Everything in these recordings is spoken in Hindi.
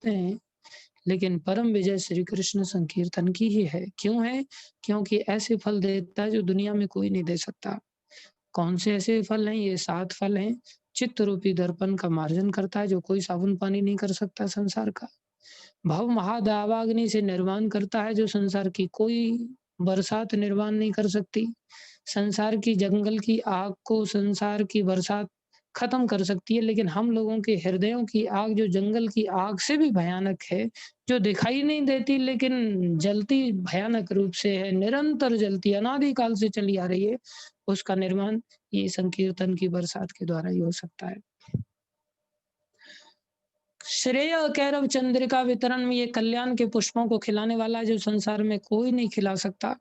हैं, लेकिन परम विजय श्री कृष्ण संकीर्तन की ही है। क्यों है? क्योंकि ऐसे फल देता है जो दुनिया में कोई नहीं दे सकता। कौन से ऐसे फल हैं? ये 7 फल हैं। चित्त रूपी दर्पण का मार्जन करता है जो कोई साबुन पानी नहीं कर सकता संसार का। भव महादावाग्नि से निर्वाण करता है जो संसार की कोई बरसात निर्वाण नहीं कर सकती। संसार की जंगल की आग को संसार की बरसात खत्म कर सकती है, लेकिन हम लोगों के हृदयों की आग जो जंगल की आग से भी भयानक है, जो दिखाई नहीं देती लेकिन जलती भयानक रूप से है, निरंतर जलती अनादि काल से चली आ रही है, उसका निर्माण ये संकीर्तन की बरसात के द्वारा ही हो सकता है। श्रेय कैरव चंद्रिका वितरण में ये कल्याण के पुष्पों को खिलाने वाला जो संसार में कोई नहीं खिला सकता।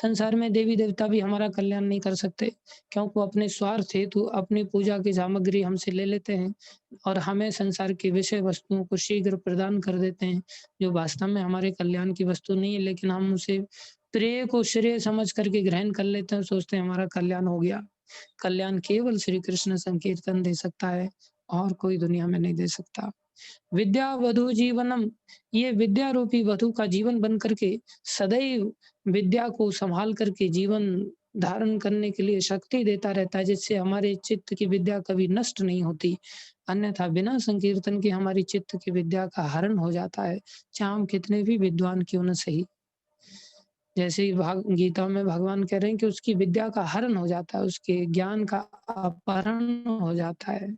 संसार में देवी-देवता भी हमारा कल्याण नहीं कर सकते, क्योंकि वो अपने स्वार्थ हेतु अपनी पूजा की सामग्री हमसे ले लेते हैं और हमें संसार की विषय वस्तुओं को शीघ्र प्रदान कर देते हैं, जो वास्तव में हमारे कल्याण की वस्तु नहीं है, लेकिन हम उसे प्रेय को श्रेय समझ करके ग्रहण कर लेते हैं, सोचते हैं हमारा कल्याण हो गया। कल्याण केवल श्री कृष्ण संकीर्तन दे सकता है और कोई दुनिया में नहीं दे सकता। विद्या वधु जीवनम, ये विद्या रूपी वधु का जीवन बन करके सदैव विद्या को संभाल करके जीवन धारण करने के लिए शक्ति देता रहता है, जिससे हमारे चित्त की विद्या कभी नष्ट नहीं होती। अन्यथा बिना संकीर्तन के हमारी चित्त की विद्या का हरण हो जाता है, चाहे हम कितने भी विद्वान क्यों न सही। जैसे ही भाग गीता में भगवान कह रहे हैं कि उसकी विद्या का हरण हो जाता है, उसके ज्ञान का अपहरण हो जाता है।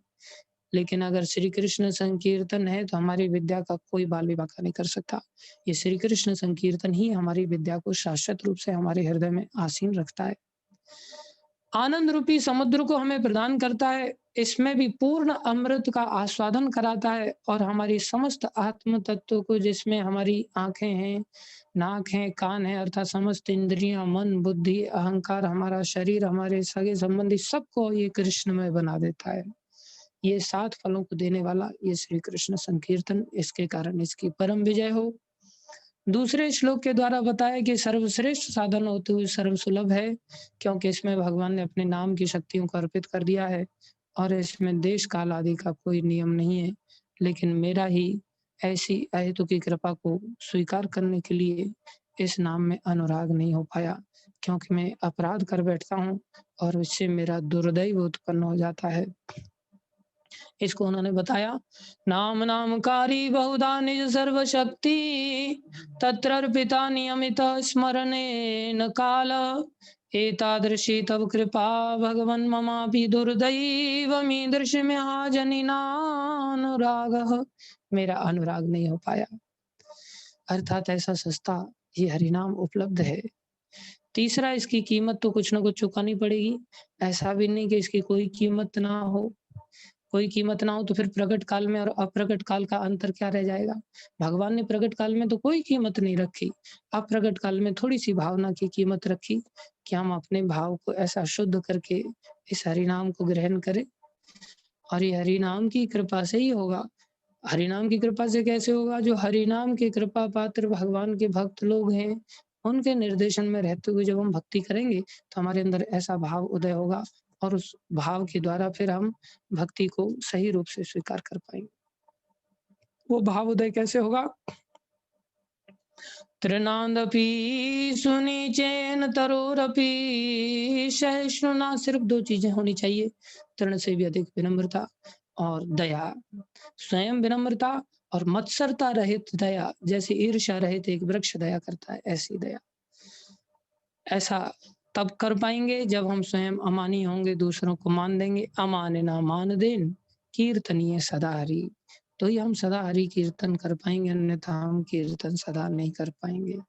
लेकिन अगर श्री कृष्ण संकीर्तन है तो हमारी विद्या का कोई बाल भी बांका नहीं कर सकता। ये श्री कृष्ण संकीर्तन ही हमारी विद्या को शाश्वत रूप से हमारे हृदय में आसीन रखता है। आनंद रूपी समुद्र को हमें प्रदान करता है, इसमें भी पूर्ण अमृत का आस्वादन कराता है और हमारी समस्त आत्म तत्व को, जिसमें हमारी आँखें हैं, नाक है, कान है अर्थात समस्त इंद्रियाँ, मन, बुद्धि, अहंकार, हमारा शरीर, हमारे सगे-संबंधी सबको ये कृष्णमय बना देता है। ये 7 फलों को देने वाला ये श्री कृष्ण संकीर्तन, इसके कारण इसकी परम विजय हो। दूसरे श्लोक के द्वारा बताया कि सर्वश्रेष्ठ साधन होते हुए सर्वसुलभ है, क्योंकि इसमें भगवान ने अपने नाम की शक्तियों को अर्पित कर दिया है और इसमें देश काल आदि का कोई नियम नहीं है। लेकिन मेरा ही ऐसी अहेतु की कृपा को स्वीकार करने के लिए इस नाम में अनुराग नहीं हो पाया, क्योंकि मैं अपराध कर बैठता हूँ और इससे मेरा दुर्दैव उत्पन्न हो जाता है। इसको उन्होंने बताया, नाम नामकारी बहुधा निज सर्वशक्ति, तत्रर्पिता नियमित स्मरणेन काल, एतादृशी तव कृपा भगवन् ममापि दुर्दैवमीदृश महाजनिनानुरागः, मेरा अनुराग नहीं हो पाया। अर्थात ऐसा सस्ता ये हरिनाम उपलब्ध है। तीसरा, इसकी कीमत तो कुछ न कुछ चुकानी पड़ेगी। ऐसा भी नहीं कि इसकी कोई कीमत ना हो। कोई कीमत ना हो तो फिर प्रकट काल में और अप्रकट काल का अंतर क्या रह जाएगा? भगवान ने प्रकट काल में तो कोई कीमत नहीं रखी। अप्रकट काल में थोड़ी-सी भावना की कीमत रखी कि हम अपने भाव को ऐसा शुद्ध करके इस हरिनाम को ग्रहण करें और ये हरिनाम की कृपा से ही होगा। हरिनाम की कृपा से कैसे होगा? जो हरिनाम के कृपा पात्र भगवान के भक्त लोग हैं, उनके निर्देशन में रहते हुए जब हम भक्ति करेंगे, तो हमारे अंदर ऐसा भाव उदय होगा और उस भाव के द्वारा फिर हम भक्ति को सही रूप से स्वीकार कर पाएँगे। वो भाव उदय कैसे होगा? तृणादपि सुनिचेन तरोरपि सहिष्णुना, सिर्फ 2 चीज़ें होनी चाहिए, तृण से भी अधिक विनम्रता और दया। स्वयं विनम्रता और मत्सरता रहित दया, जैसे ईर्ष्या रहित एक वृक्ष दया करता है, ऐसी दया। ऐसा तब कर पाएँगे जब हम स्वयं अमानी होंगे, दूसरों को मान देंगे। अमानिना मान देन, कीर्तनीय सदा हरि। तो ही हम सदा हरि कीर्तन कर पाएँगे, अन्यथा हम कीर्तन सदा नहीं कर पाएँगे।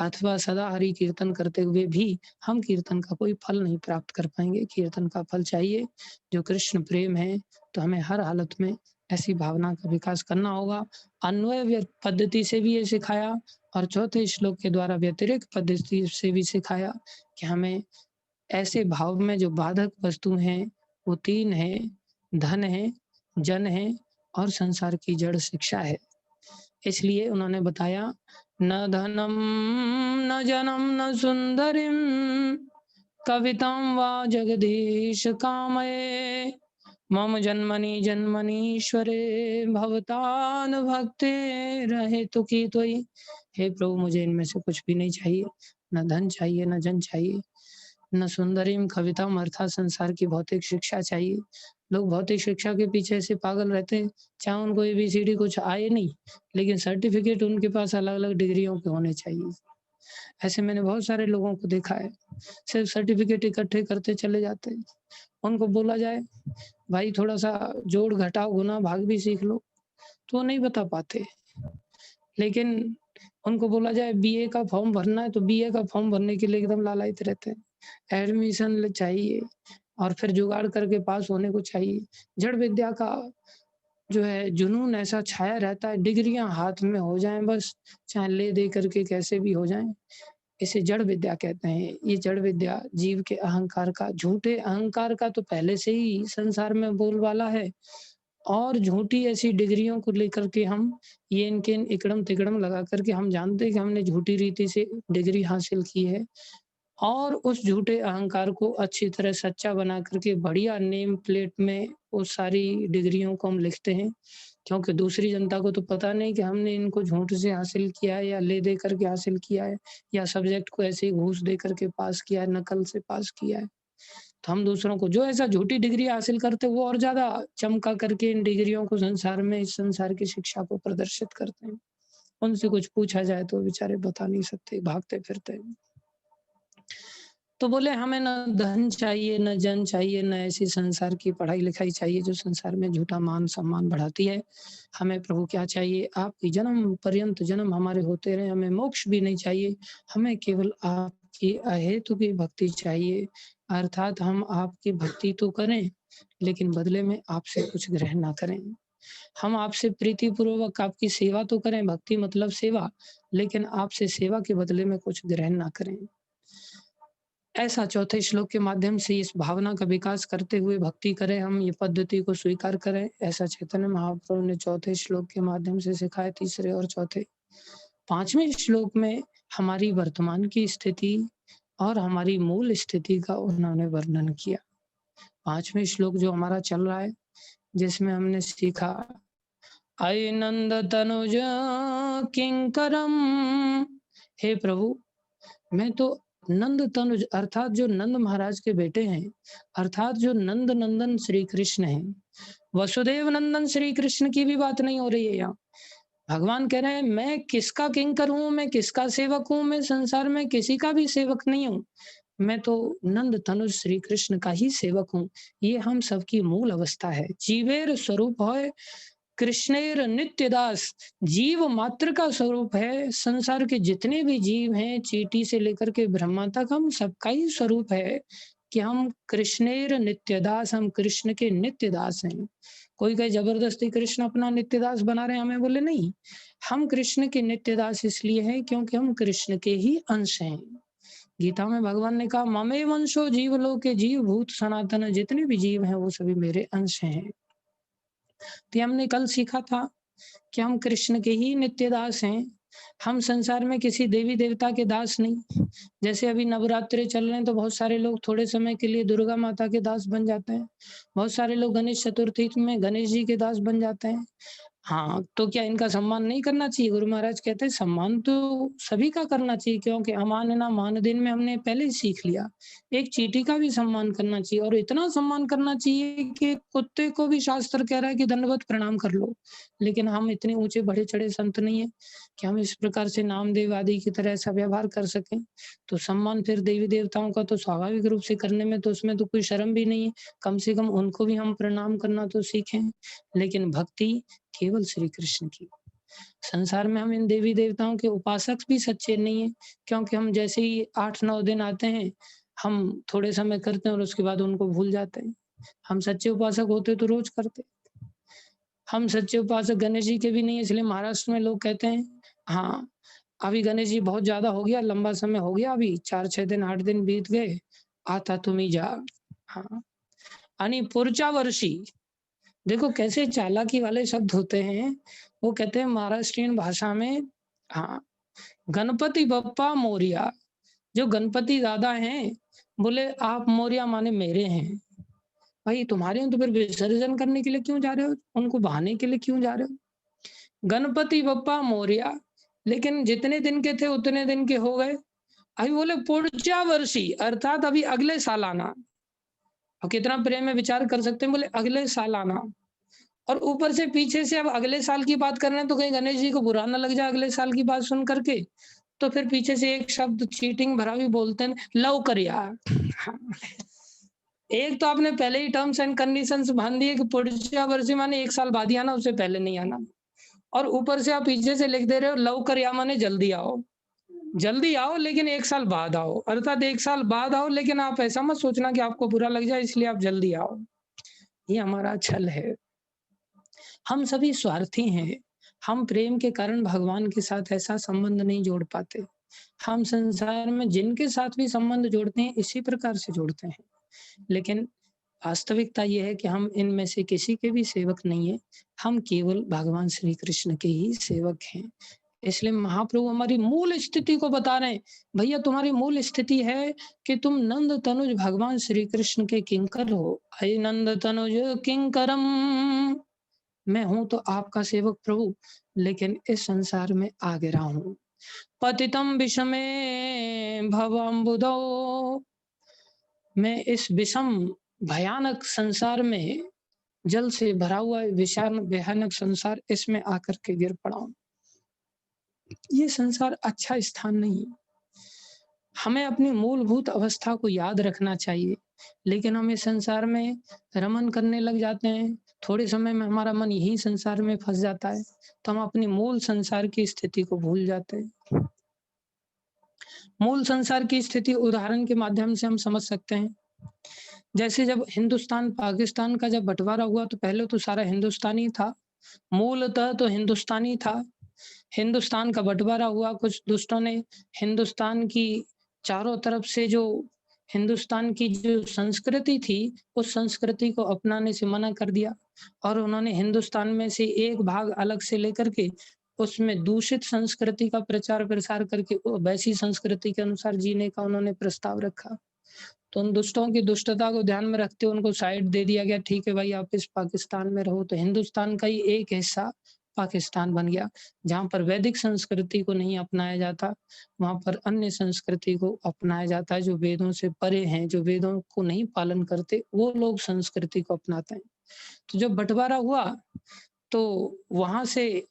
अथवा सदा हरि कीर्तन करते हुए भी हम कीर्तन का कोई फल नहीं प्राप्त कर पाएँगे। कीर्तन का फल चाहिए जो कृष्ण प्रेम है, तो हमें हर हालत में ऐसी भावना का विकास करना होगा। अन्वय पद्धति से भी ये सिखाया और चौथे श्लोक के द्वारा व्यतिरिक्त पद्धति से भी सिखाया कि हमें ऐसे भाव में जो बाधक वस्तु हैं, वो 3 हैं, धन है, जन है और संसार की जड़ शिक्षा है। इसलिए उन्होंने बताया, न धनम न जनम न सुंदरीं कवितां वा जगदीश कामये, मम जन्मनि जन्मनीश्वरे भवतान भक्ते रहे तो की तोई। हे प्रभु, मुझे इनमें से कुछ भी नहीं चाहिए, न धन चाहिए, न जन चाहिए, न सुंदरीम कविताम अर्थात संसार की भौतिक शिक्षा चाहिए। लोग भौतिक शिक्षा के पीछे ऐसे पागल रहते हैं, चाहे उनको एबीसीडी कुछ आए नहीं, लेकिन सर्टिफिकेट उनके पास अलग-अलग डिग्रियों के होने चाहिए। ऐसे मैंने बहुत सारे लोगों को देखा है, सिर्फ सर्टिफिकेट इकट्ठे करते चले जाते हैं। उनको बोला जाए, भाई थोड़ा-सा जोड़, घटाव, गुणा, भाग भी सीख लो, तो वो नहीं बता पाते। लेकिन उनको बोला जाए बीए का फॉर्म भरना है, तो बीए का फॉर्म भरने के लिए एकदम लालायित रहते हैं। एडमिशन ल चाहिए और फिर जुगाड़ करके पास होने को चाहिए। जड़ विद्या का जो है जुनून ऐसा छाया रहता है, डिग्रियाँ हाथ में हो जाएँ बस, चाहे ले दे करके कैसे भी हो जाएँ। इसे जड़ विद्या कहते हैं। ये जड़ विद्या जीव के अहंकार का, झूठे अहंकार का तो पहले से ही संसार में बोलबाला है, और झूठी ऐसी डिग्रियों को लेकर के हम ये इनके इकड़म-तिकड़म लगा कर के हम जानते हैं कि हमने झूठी रीति से डिग्री हासिल की है, और उस झूठे अहंकार को अच्छी तरह सच्चा बना कर के बढ़िया नेम प्लेट में वो सारी डिग्रियों को हम लिखते हैं। क्योंकि दूसरी जनता को तो पता नहीं कि हमने इनको झूठ से हासिल किया है या ले दे करके हासिल किया है, या सब्जेक्ट को ऐसे ही घूस दे करके पास किया है, नकल से पास किया है। तो हम दूसरों को जो ऐसा झूठी डिग्री हासिल करते हैं, वो और ज़्यादा चमका करके इन डिग्रियों को संसार में, इस संसार की शिक्षा को प्रदर्शित करते हैं। उनसे कुछ पूछा जाए तो बेचारे बता नहीं सकते, भागते फिरते हैं। तो बोले हमें ना धन चाहिए, ना जन चाहिए, ना ऐसी संसार की पढ़ाई-लिखाई चाहिए जो संसार में झूठा मान-सम्मान बढ़ाती है। हमें प्रभु क्या चाहिए? आपकी जन्म पर्यंत जन्म हमारे होते रहें, हमें मोक्ष भी नहीं चाहिए। हमें केवल आपकी अहेतु की भक्ति चाहिए। अर्थात हम आपकी भक्ति तो करें, लेकिन बदले में आपसे कुछ ग्रहण ना करें। हम आपसे प्रीतिपूर्वक आपकी सेवा तो करें, भक्ति मतलब सेवा, लेकिन आपसे सेवा के बदले में कुछ ग्रहण ना करें। ऐसा चौथे श्लोक के माध्यम से इस भावना का विकास करते हुए भक्ति करें, हम ये पद्धति को स्वीकार करें, ऐसा चैतन्य महाप्रभु ने चौथे श्लोक के माध्यम से सिखाया, तीसरे और चौथे। 5वें श्लोक में हमारी वर्तमान की स्थिति और हमारी मूल स्थिति का उन्होंने वर्णन किया। 5वें श्लोक जो हमारा चल रहा है, जिसमें हमने सीखा, अयि नंद तनुज किंकरम, हे प्रभु, मैं तो नंद तनुज अर्थात जो नंद महाराज के बेटे हैं, अर्थात जो नंद नंदन श्री कृष्ण हैं, वसुदेव नंदन श्री कृष्ण की भी बात नहीं हो रही है यहाँ। भगवान कह रहे हैं मैं किसका किंकर हूँ, मैं किसका सेवक हूँ, मैं संसार में किसी का भी सेवक नहीं हूँ। मैं तो नंद तनुज श्री कृष्ण का ही सेवक हूँ। ये हम सबकी मूल अवस्था है। जीवेर स्वरूप है कृष्णेर नित्य दास, जीव मात्र का स्वरूप है। संसार के जितने भी जीव हैं, चींटी से लेकर के ब्रह्मा तक, हम सबका ही स्वरूप है कि हम कृष्णेर नित्य दास, हम कृष्ण के नित्य दास हैं। कोई कहे जबरदस्ती कृष्ण अपना नित्य दास बना रहे हैं हमें, बोले नहीं, हम कृष्ण के नित्य दास इसलिए हैं क्योंकि हम कृष्ण के ही अंश हैं। गीता में भगवान ने कहा ममे वंशो जीव लोके, जीव भूत सनातन, जितने भी जीव हैं वो सभी मेरे अंश हैं। तो हमने कल सीखा था कि हम कृष्ण के ही नित्य दास हैं। हम संसार में किसी देवी देवता के दास नहीं। जैसे अभी नवरात्रे चल रहे हैं तो बहुत सारे लोग थोड़े समय के लिए दुर्गा माता के दास बन जाते हैं। बहुत सारे लोग गणेश चतुर्थी में गणेश जी के दास बन जाते हैं। हाँ, तो क्या इनका सम्मान नहीं करना चाहिए? गुरु महाराज कहते हैं सम्मान तो सभी का करना चाहिए, क्योंकि अमानना मान दिन में हमने पहले ही सीख लिया। एक चींटी का भी सम्मान करना चाहिए, और इतना सम्मान करना चाहिए कि कुत्ते को भी शास्त्र कह रहा है कि दंडवत प्रणाम कर लो। लेकिन हम इतने ऊँचे बढ़े-चढ़े संत नहीं है कि हम इस प्रकार से नामदेव आदि की तरह ऐसा व्यवहार कर सकें। तो सम्मान फिर देवी-देवताओं का तो स्वाभाविक रूप से करने में तो उसमें तो कोई शर्म भी नहीं है। कम से कम उनको भी हम प्रणाम करना तो सीखें। लेकिन भक्ति केवल श्री कृष्ण की। संसार में हम इन देवी-देवताओं के उपासक भी सच्चे नहीं हैं, क्योंकि हम जैसे ही 8-9 दिन आते हैं, हम थोड़े समय करते हैं और उसके बाद उनको भूल जाते हैं। हम सच्चे उपासक होते तो रोज़ करते। हम सच्चे उपासक गणेश जी के भी नहीं है, इसलिए महाराष्ट्र में लोग कहते हैं, हाँ, अभी गणेश जी बहुत ज़्यादा हो गया, लंबा समय हो गया, अभी 4-6 दिन, 8 दिन बीत गए, आता तुम्ही जा। हाँ, आणि पुढच्या वर्षी देखो कैसे चालाकी वाले शब्द होते हैं। वो कहते हैं महाराष्ट्रीयन भाषा में, हाँ, गणपति बप्पा मोरया। जो गणपति दादा हैं, बोले आप मोरया माने मेरे हैं। भाई तुम्हारे यहाँ तो फिर विसर्जन करने के लिए क्यों जा रहे हो? उनको बहाने के लिए क्यों जा रहे हो? गणपति बप्पा मोरया, लेकिन जितने दिन के थे उतने दिन के हो गए। अभी बोले पुढच्या वर्षी अर्थात अभी अगले साल आना। और कितना प्रेम में विचार कर सकते हैं, बोले अगले साल आना। और ऊपर से पीछे से अब अगले साल की बात कर रहे हैं तो कहीं गणेश जी को बुरा ना लग जाए अगले साल की बात सुन करके। तो फिर पीछे से एक शब्द चीटिंग भरा भी बोलते हैं, लवकर यार। एक तो आपने पहले ही टर्म्स एंड कंडीशंस बांध दिए कि पुढच्या वर्षी माने 1 साल बाद ही आना, उससे पहले नहीं आना। और ऊपर से आप पीछे से लिख दे रहे हो लवकर या माने जल्दी आओ। जल्दी आओ लेकिन 1 साल बाद आओ, अर्थात 1 साल बाद आओ, लेकिन आप ऐसा मत सोचना कि आपको बुरा लग जाए इसलिए आप जल्दी आओ। ये हमारा छल है। हम सभी स्वार्थी हैं। हम प्रेम के कारण भगवान के साथ ऐसा संबंध नहीं जोड़ पाते। हम संसार में जिनके साथ भी संबंध जोड़ते हैं इसी प्रकार से जोड़ते हैं। लेकिन वास्तविकता ये है कि हम इनमें से किसी के भी सेवक नहीं है। हम केवल भगवान श्री कृष्ण के ही सेवक हैं। इसलिए महाप्रभु हमारी मूल स्थिति को बता रहे हैं। भैया तुम्हारी मूल स्थिति है कि तुम नंद तनुज भगवान श्री कृष्ण के किंकर हो। अये नंद तनुज किंकरम, मैं हूं तो आपका सेवक प्रभु, लेकिन इस संसार में आ गिरा हूं। पतितम विषमे भवम्बुदो, मैं इस विषम भयानक संसार में, जल से भरा हुआ विशाल भयानक संसार, इसमें आकर के गिर पड़ा हूं। ये संसार अच्छा स्थान नहीं। हमें अपनी मूलभूत अवस्था को याद रखना चाहिए, लेकिन हम इस संसार में रमन करने लग जाते हैं। थोड़े समय में हमारा मन यही संसार में फंस जाता है, तो हम अपनी मूल संसार की स्थिति को भूल जाते हैं। मूल संसार की स्थिति उदाहरण के माध्यम से हम समझ सकते हैं। जैसे जब हिंदुस्तान पाकिस्तान का जब बंटवारा हुआ तो पहले तो सारा हिंदुस्तानी था, मूलतः तो हिंदुस्तानी था। हिंदुस्तान का बंटवारा हुआ, कुछ दुष्टों ने हिंदुस्तान की चारों तरफ से जो हिंदुस्तान की जो संस्कृति थी, उस संस्कृति को अपनाने से मना कर दिया और उन्होंने हिंदुस्तान में से एक भाग अलग से लेकर के उसमें दूषित संस्कृति का प्रचार-प्रसार करके वैसी संस्कृति के अनुसार जीने का उन्होंने प्रस्ताव रखा। तो उन दुष्टों की दुष्टता को ध्यान में रखते हुए उनको साइड दे दिया गया, ठीक है भाई आप इस पाकिस्तान में रहो। तो हिंदुस्तान का ही एक हिस्सा पाकिस्तान बन गया, जहाँ पर वैदिक संस्कृति को नहीं अपनाया जाता, वहाँ पर अन्य संस्कृति को अपनाया जाता है। जो वेदों से परे हैं, जो वेदों को नहीं पालन करते, वो लोग संस्कृति को अपनाते हैं। तो जब बँटवारा हुआ, तो वहाँ से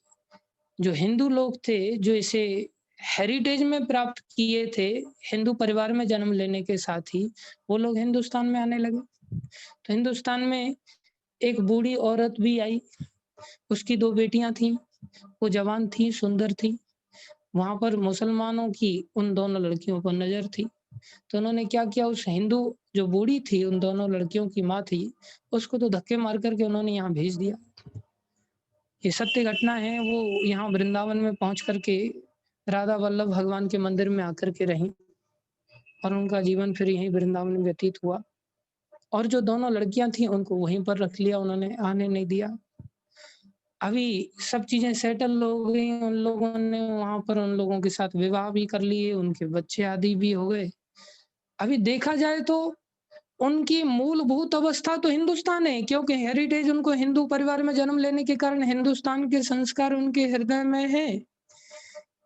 जो हिंदू लोग थे, जो इसे हेरिटेज में प्राप्त किए थे, हिंदू परिवार में जन्म लेने के साथ ही, वो लोग हिंदुस्तान में आने लगे। तो हिंदुस्तान में एक बूढ़ी औरत भी आई, उसकी 2 बेटियाँ थीं, वो जवान थी, सुंदर थी। वहाँ पर मुसलमानों की उन दोनों लड़कियों पर नज़र थी। तो उन्होंने क्या किया, उस हिंदू जो बूढ़ी थी, उन दोनों लड़कियों की माँ थी, उसको तो धक्के मार कर के उन्होंने यहाँ भेज दिया। ये सत्य घटना है, वो यहाँ वृंदावन में पहुँच कर के राधा वल्लभ भगवान के मंदिर में आकर के रहीं और उनका जीवन फिर यहीं वृंदावन में व्यतीत हुआ। और जो दोनों लड़कियाँ थीं, उनको वहीं पर रख लिया, उन्होंने आने नहीं दिया। अभी सब चीज़ें सेटल हो गई, उन लोगों ने वहाँ पर उन लोगों के साथ विवाह भी कर लिए, उनके बच्चे आदि भी हो गए। अभी देखा जाए तो उनकी मूलभूत अवस्था तो हिंदुस्तान है, क्योंकि हेरिटेज उनको हिंदू परिवार में जन्म लेने के कारण हिंदुस्तान के संस्कार उनके हृदय में है।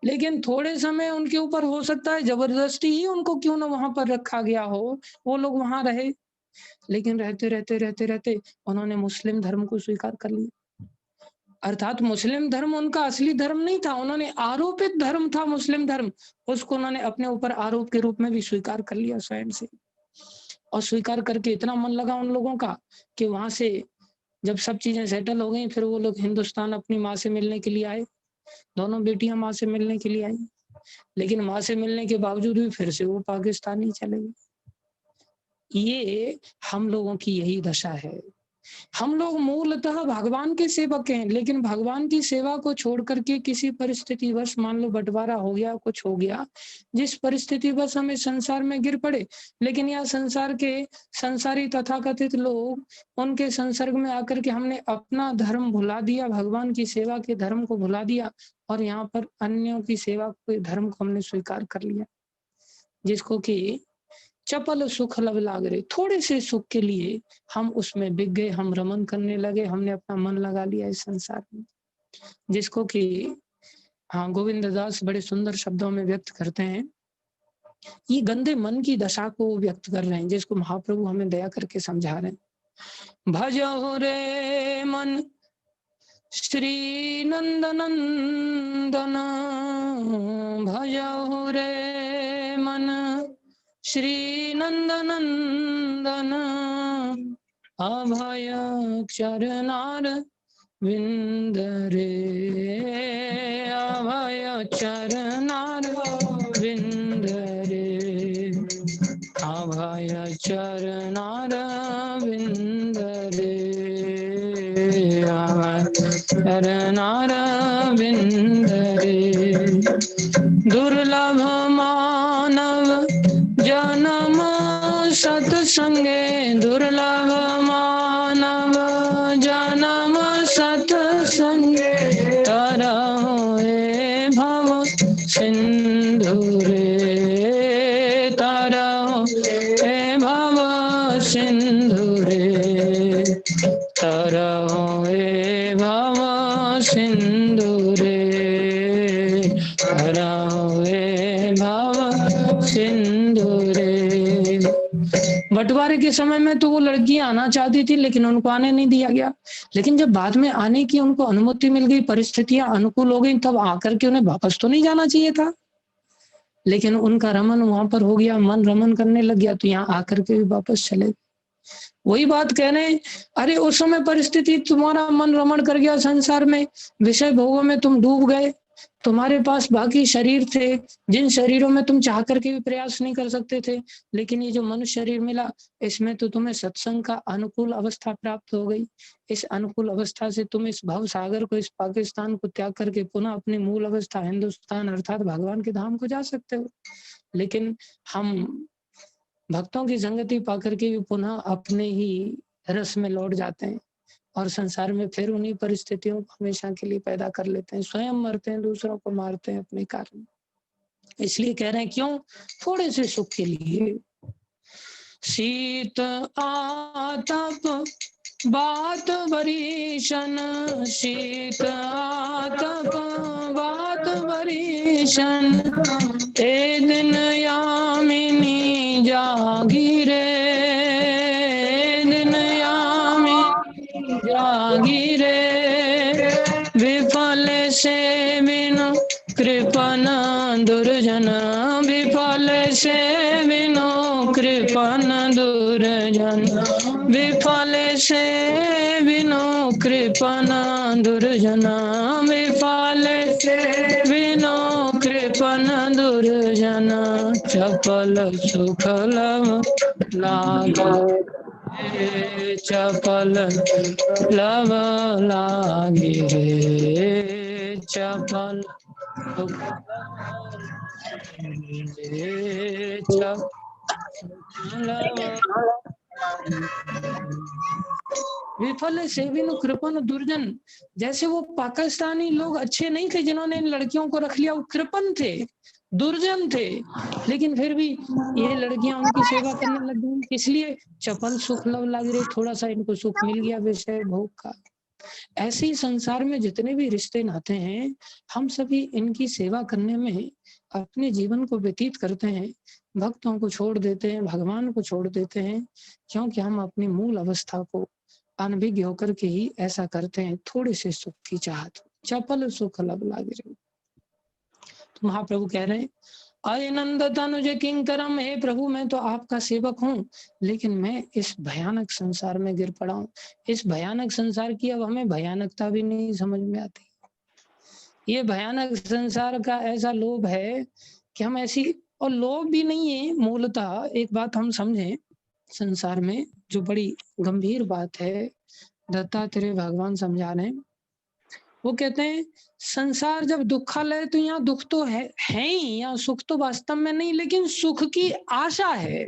लेकिन थोड़े समय उनके ऊपर हो सकता है ज़बरदस्ती ही उनको क्यों ना वहाँ पर रखा गया हो, वो लोग वहाँ रहे। लेकिन रहते उन्होंने मुस्लिम धर्म को स्वीकार कर लिया। अर्थात मुस्लिम धर्म उनका असली धर्म नहीं था, उन्होंने आरोपित धर्म था मुस्लिम धर्म, उसको उन्होंने अपने ऊपर आरोप के रूप में भी स्वीकार कर लिया स्वयं से। और स्वीकार करके इतना मन लगा उन लोगों का कि वहाँ से जब सब चीज़ें सेटल हो गई, फिर वो लोग हिंदुस्तान अपनी माँ से मिलने के लिए आए। दोनों बेटियाँ माँ से मिलने के लिए आई, लेकिन माँ से मिलने के बावजूद भी फिर से वो पाकिस्तान ही चले गए। ये हम लोगों की यही दशा है। हम लोग मूलतः भगवान के सेवक हैं, लेकिन भगवान की सेवा को छोड़ करके किसी परिस्थितिवश मान लो बँटवारा हो गया, कुछ हो गया, जिस परिस्थितिवश हम इस संसार में गिर पड़े, लेकिन यहाँ संसार के संसारी तथाकथित लोग, उनके संसर्ग में आकर के हमने अपना धर्म भुला दिया, भगवान की सेवा के धर्म को भुला दिया और यहाँ पर अन्यों की सेवा के धर्म को हमने स्वीकार कर लिया। जिसको कि चपल सुख लब लागरे, थोड़े से सुख के लिए हम उसमें बिक गए, हम रमन करने लगे, हमने अपना मन लगा लिया इस संसार में। जिसको कि हाँ, गोविंद दास बड़े सुंदर शब्दों में व्यक्त करते हैं। ये गंदे मन की दशा को व्यक्त कर रहे हैं, जिसको महाप्रभु हमें दया करके समझा रहे हैं। भजहु रे मन श्री नंदनंदन, भजहु रे मन श्री नंदनंदन, अभय चरनार विंद रे, अभय चरनार विंद रे, अभय चरनार विंद रे, अभय चरनार विंद रे। दुर्लभ मानव जन्म सत्संगे, दुर्लभ मानव जन्म सत्संगे, तरहु हे भव सिंधु रे, तरहु हे भव सिंधु रे, तरहु हे भव सिंधु रे, तरहु हे भव सिंधु रे। बंटवारे के समय में तो वो लड़कियां आना चाहती थी, लेकिन उनको आने नहीं दिया गया। लेकिन जब बाद में आने की उनको अनुमति मिल गई, परिस्थितियां अनुकूल हो गई, तब आकर के उन्हें वापस तो नहीं जाना चाहिए था, लेकिन उनका रमन वहां पर हो गया, मन रमन करने लग गया, तो यहाँ आकर के भी वापस चले। वही बात कह रहे हैं, अरे उस समय परिस्थिति तुम्हारा मन रमण कर गया, संसार में विषय भोगों में तुम डूब गए, तुम्हारे पास बाकी शरीर थे जिन शरीरों में तुम चाह करके भी प्रयास नहीं कर सकते थे, लेकिन ये जो मनुष्य शरीर मिला, इसमें तो तुम्हें सत्संग का अनुकूल अवस्था प्राप्त हो गई। इस अनुकूल अवस्था से तुम इस भव सागर को, इस पाकिस्तान को त्याग करके पुनः अपनी मूल अवस्था हिंदुस्तान अर्थात भगवान के धाम को जा सकते हो। लेकिन हम भक्तों की संगति पाकर के भी पुनः अपने ही रस में लौट जाते हैं और संसार में फिर उन्हीं परिस्थितियों को हमेशा के लिए पैदा कर लेते हैं, स्वयं मरते हैं, दूसरों को मारते हैं अपने कारण। इसलिए कह रहे हैं, क्यों? थोड़े से सुख के लिए। शीत आतप बात भरीषण, शीत आतप बात भरीषण, ए दिन यामिनी जागी रे, दिन यामिनी जागी रे, विफल से बिनु कृपन दुर्जन, विफल से बिनु कृपन दुर्जन, विफल से बिनु कृपन दुर्जन, विफल से बिनु कृपन दुर्जन, चपल सुख लब लागे, चपल लब लागे रे, चपल विफल सेविन कृपन दुर्जन। जैसे वो पाकिस्तानी लोग अच्छे नहीं थे जिन्होंने इन लड़कियों को रख लिया, वो कृपन थे, दुर्जन थे, लेकिन फिर भी ये लड़कियां उनकी सेवा करने लग गई। इसलिए चपल सुख लव लग रही, थोड़ा सा इनको सुख मिल गया विषय भोग का। ऐसे ही संसार में जितने भी रिश्ते नाते हैं, हम सभी इनकी सेवा करने में अपने जीवन को व्यतीत करते हैं, भक्तों को छोड़ देते हैं, भगवान को छोड़ देते हैं, क्योंकि हम अपनी मूल अवस्था को अनभिज्ञ होकर के ही ऐसा करते हैं, थोड़े से सुख की चाहत, चपल सुख लब लागे रे। तो महाप्रभु कह रहे हैं, अय नंद तनुज किंकरम, हे प्रभु मैं तो आपका सेवक हूँ, लेकिन मैं इस भयानक संसार में गिर पड़ा हूँ। इस भयानक संसार की अब हमें भयानकता भी नहीं समझ में आती। ये भयानक संसार का ऐसा लोभ है कि हम ऐसी, और लोभ भी नहीं है मूलतः, एक बात हम समझें, संसार में जो बड़ी गंभीर बात है, दत्तात्रेय भगवान समझा रहे हैं, वो कहते हैं संसार जब दुखालय, तो यहाँ दुख तो है ही, यहाँ सुख तो वास्तव में नहीं, लेकिन सुख की आशा है।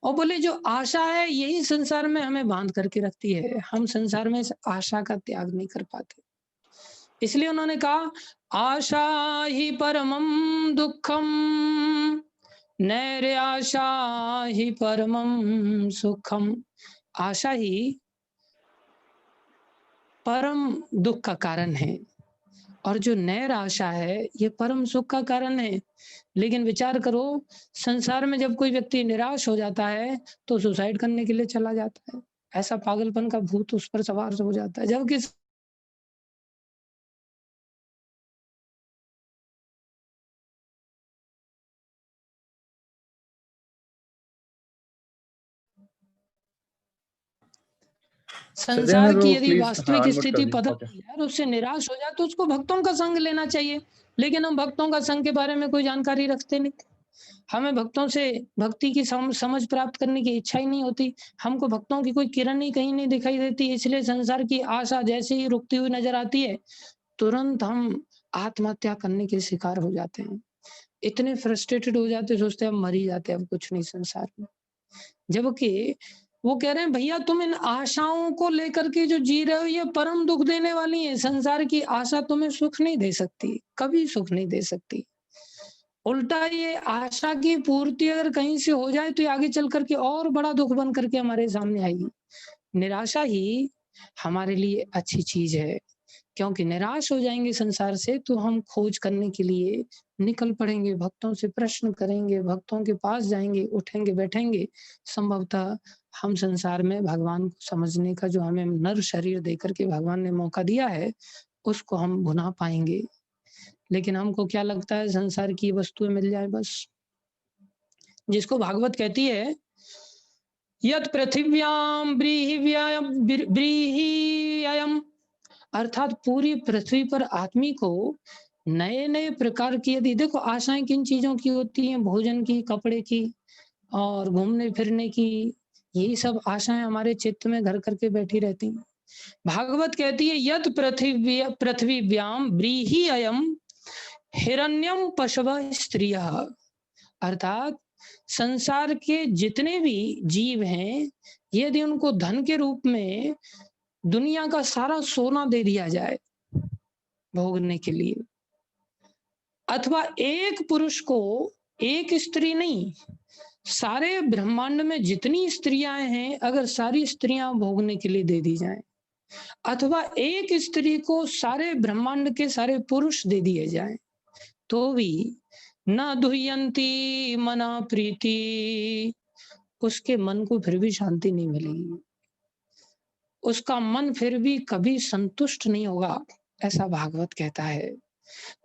और बोले जो आशा है यही संसार में हमें बांध करके रखती है, हम संसार में इस आशा का त्याग नहीं कर पाते। इसलिए उन्होंने कहा, आशा ही परमम दुखम, नैराशा ही परमं सुखम। आशा ही परम दुख का कारण है और जो नैराशा है ये परम सुख का कारण है। लेकिन विचार करो, संसार में जब कोई व्यक्ति निराश हो जाता है तो सुसाइड करने के लिए चला जाता है। ऐसा पागलपन का भूत उस पर सवार हो जाता है। जबकि संसार सत्यानंद की वो यदि प्लीज वास्तविक अनम्यूट कर स्थिति दीजिए। पता ओके। चल जाए और उससे निराश हो जाए तो उसको भक्तों का संग लेना चाहिए। लेकिन हम भक्तों का संग के बारे में कोई जानकारी रखते नहीं। हमें भक्तों से भक्ति की समझ प्राप्त करने की इच्छा ही नहीं होती। हमको भक्तों की कोई किरण ही कहीं नहीं दिखाई देती। इसलिए संसार की आशा जैसे ही रुकती हुई नजर आती है, तुरंत हम आत्महत्या करने के शिकार हो जाते हैं। इतने फ्रस्ट्रेटेड हो जाते, सोचते हैं अब मर ही जाते हैं, अब कुछ नहीं संसार में। जबकि वो कह रहे हैं भैया तुम इन आशाओं को लेकर के जो जी रहे हो ये परम दुख देने वाली है। संसार की आशा तुम्हें सुख नहीं दे सकती, कभी सुख नहीं दे सकती। उल्टा ये आशा की पूर्ति अगर कहीं से हो जाए तो ये आगे चल करके और बड़ा दुख बन करके हमारे सामने आएगी। निराशा ही हमारे लिए अच्छी चीज है, क्योंकि निराश हो जाएंगे संसार से तो हम खोज करने के लिए निकल पड़ेंगे, भक्तों से प्रश्न करेंगे, भक्तों के पास जाएंगे, उठेंगे बैठेंगे। संभवतः हम संसार में भगवान को समझने का जो हमें नर शरीर देकर के भगवान ने मौका दिया है उसको हम भुना पाएंगे। लेकिन हमको क्या लगता है संसार की वस्तुएं मिल जाए बस। जिसको भागवत कहती है यत पृथिव्याम ब्रीहिव्ययम, अर्थात पूरी पृथ्वी पर आदमी को नए नए प्रकार की, यदि देखो आशाएं किन चीजों की होती हैं, भोजन की, कपड़े की और घूमने फिरने की। यही सब आशाएं हमारे चित्त में घर करके बैठी रहती हैं। भागवत कहती है यत पृथ्वीव्याम ब्रीहि अयम हिरण्यम पशव स्त्रिय, अर्थात संसार के जितने भी जीव हैं यदि उनको धन के रूप में दुनिया का सारा सोना दे दिया जाए भोगने के लिए, अथवा एक पुरुष को एक स्त्री नहीं, सारे ब्रह्मांड में जितनी स्त्रियां हैं अगर सारी स्त्रियां भोगने के लिए दे दी जाएं, अथवा एक स्त्री को सारे ब्रह्मांड के सारे पुरुष दे दिए जाएं, तो भी न दुह्यंती मना प्रीति, उसके मन को फिर भी शांति नहीं मिलेगी, उसका मन फिर भी कभी संतुष्ट नहीं होगा। ऐसा भागवत कहता है।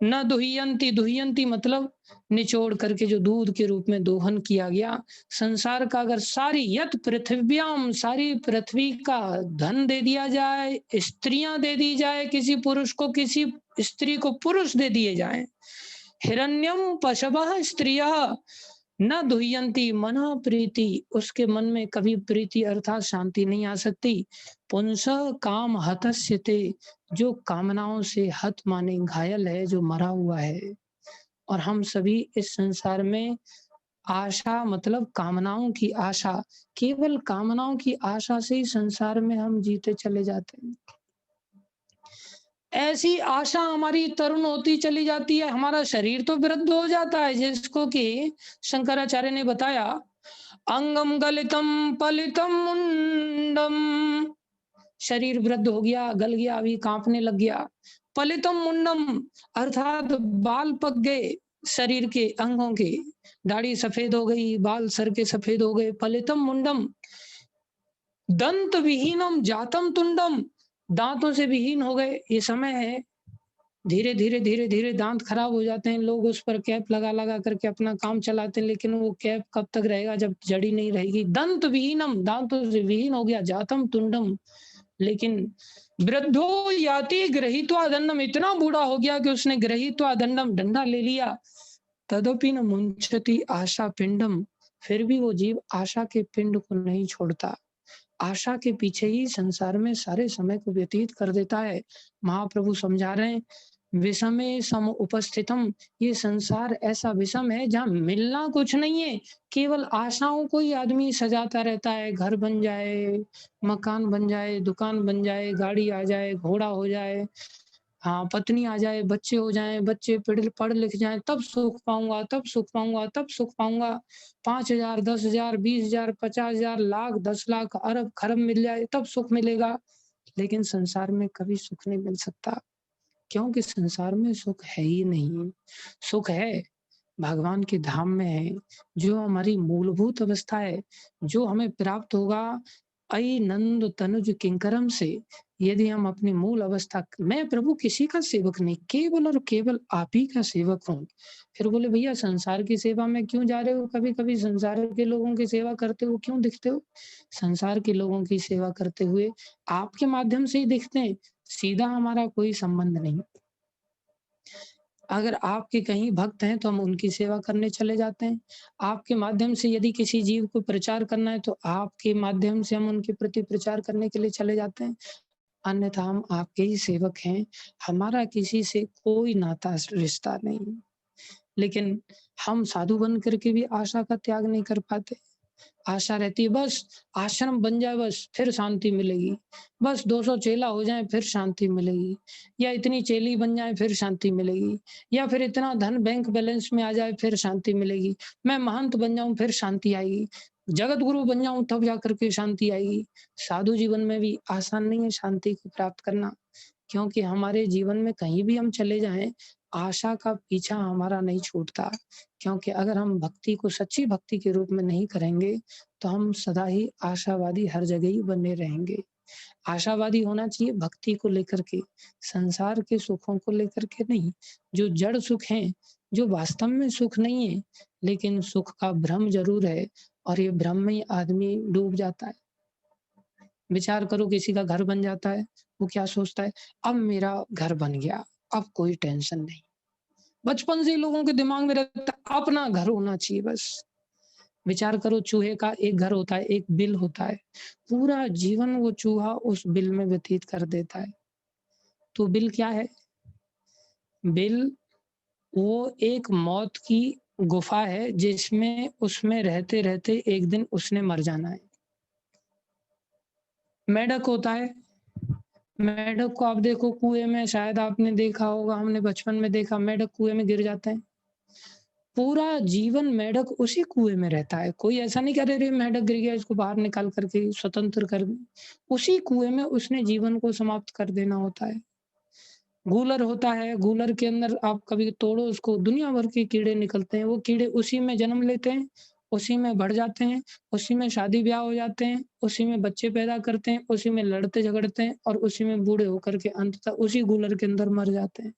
न दुह्यंती, दुह्यंती मतलब निचोड़ करके जो दूध के रूप में दोहन किया गया। संसार का अगर सारी यत पृथ्व्याम, सारी पृथ्वी का धन दे दिया जाए, स्त्रियां दे दी जाए, किसी पुरुष को किसी स्त्री को पुरुष दे दिए जाए, हिरण्यम पशवः स्त्रियः न दुह्यंती मना प्रीति, उसके मन में कभी प्रीति अर्थात शांति नहीं आ सकती। पुंस काम हतस्यते, जो कामनाओं से हत माने घायल है, जो मरा हुआ है। और हम सभी इस संसार में आशा मतलब कामनाओं की आशा, केवल कामनाओं की आशा से ही संसार में हम जीते चले जाते हैं। ऐसी आशा हमारी तरुण होती चली जाती है, हमारा शरीर तो वृद्ध हो जाता है, जिसको कि शंकराचार्य ने बताया अंगम गलितम पलितम मुंडम, शरीर वृद्ध हो गया, गल गया, अभी कांपने लग गया। पलितम मुंडम अर्थात बाल पक गए शरीर के अंगों के, दाढ़ी सफेद हो गई, बाल सर के सफेद हो गए। पलितम मुंडम दंत विहीनम जातम तुंडम, दांतों से विहीन हो गए। ये समय है, धीरे धीरे धीरे धीरे दांत खराब हो जाते हैं, लोग उस पर कैप लगा लगा करके अपना काम चलाते हैं, लेकिन वो कैप कब तक रहेगा जब जड़ी नहीं रहेगी। दंत विहीनम, दांतों से विहीन हो गया। जातम तुंडम, लेकिन वृद्धो याति गृहीत्वा दंडम, इतना बूढ़ा हो गया कि उसने गृहीत्वा दंडम, डंडा ले लिया। तदपि न मुंचति आशा पिंडम, फिर भी वो जीव आशा के पिंड को नहीं छोड़ता, आशा के पीछे ही संसार में सारे समय को व्यतीत कर देता है। महाप्रभु समझा रहे हैं विषमे सम उपस्थितम, ये संसार ऐसा विषम है जहाँ मिलना कुछ नहीं है, केवल आशाओं को ही आदमी सजाता रहता है। घर बन जाए, मकान बन जाए, दुकान बन जाए, गाड़ी आ जाए, घोड़ा हो जाए, हाँ, पत्नी आ जाए, बच्चे हो जाएँ, बच्चे पढ़ लिख जाएँ, तब सुख पाऊँगा, तब सुख पाऊँगा, तब सुख पाऊँगा। 5,000, 10,000, 20,000, 50,000, लाख, 10 लाख, अरब, खरब मिल जाए, तब सुख मिलेगा। लेकिन संसार में कभी सुख नहीं मिल सकता, क्योंकि संसार में सुख है ही नहीं। सुख है, भगवान के धाम में है, जो हमारी मूलभूत अवस्था है, जो हमें प्राप्त होगा अई नंद तनुज किंकरम से, यदि हम अपनी मूल अवस्था मैं प्रभु किसी का सेवक नहीं, केवल और केवल आप ही का सेवक हूँ। फिर बोले भैया संसार की सेवा में क्यों जा रहे हो? कभी-कभी संसार के लोगों की सेवा करते हो क्यों दिखते हो? संसार के लोगों की सेवा करते हुए आपके माध्यम से ही दिखते हैं, सीधा हमारा कोई संबंध नहीं। अगर आपके कहीं भक्त हैं, तो हम उनकी सेवा करने चले जाते हैं। आपके माध्यम से यदि किसी जीव को प्रचार करना है, तो आपके माध्यम से हम उनके प्रति प्रचार करने के लिए चले जाते हैं। अन्यथा हम आपके ही सेवक हैं, हमारा किसी से कोई नाता रिश्ता नहीं। लेकिन हम साधु बन कर के भी आशा का त्याग नहीं कर पाते। आशा रहती है बस आश्रम बन जाए बस फिर शांति मिलेगी। बस 200 चेला हो जाएँ फिर शांति मिलेगी या इतनी चेली बन जाएँ फिर शांति मिलेगी या फिर इतना धन बैंक बैलेंस में आ जाए फिर शांति मिलेगी। मैं महंत बन जाऊँ फिर शांति आएगी। जगत गुरु बन जाऊँ तब जाकर के शांति आएगी। साधु जीवन में भी आसान नहीं है शांति को प्राप्त करना। क्योंकि हमारे जीवन में कहीं भी हम चले जाएँ, आशा का पीछा हमारा नहीं छूटता। क्योंकि अगर हम भक्ति को सच्ची भक्ति के रूप में नहीं करेंगे, तो हम सदा ही आशावादी हर जगह ही बने रहेंगे। आशावादी होना चाहिए भक्ति को लेकर के, संसार के सुखों को लेकर के नहीं। जो जड़ सुख हैं, जो वास्तव में सुख नहीं है, लेकिन सुख का भ्रम ज़रूर है और ये भ्रम में ही आदमी डूब जाता है। विचार करो किसी का घर बन जाता है, वो क्या सोचता है, अब मेरा घर बन गया, अब कोई टेंशन नहीं। बचपन से ही लोगों के दिमाग में रहता है अपना घर होना चाहिए बस। विचार करो चूहे का एक घर होता है, एक बिल होता है, पूरा जीवन वो चूहा उस बिल में व्यतीत कर देता है। तो बिल क्या है? बिल वो एक मौत की गुफ़ा है जिसमें उसमें रहते-रहते एक दिन उसने मर जाना है। मेंढक होता है, मेंढक को आप देखो कुएँ में शायद आपने देखा होगा, हमने बचपन में देखा मेंढक कुएँ में गिर जाते हैं। पूरा जीवन मेंढक उसी कुएँ में रहता है। कोई ऐसा नहीं कह अरे! मेंढक गिर गया इसको बाहर निकाल कर के स्वतंत्र कर दें। उसी कुएँ में उसने जीवन को समाप्त कर देना होता है। गूलर होता है, गूलर के अंदर आप कभी तोड़ो उसको दुनिया भर के कीड़े निकलते हैं। वो कीड़े उसी में जन्म लेते हैं, उसी में बढ़ जाते हैं, उसी में शादी-ब्याह हो जाते हैं, उसी में बच्चे पैदा करते हैं, उसी में लड़ते-झगड़ते हैं और उसी में बूढ़े होकर के अंततः उसी गूलर के अंदर मर जाते हैं।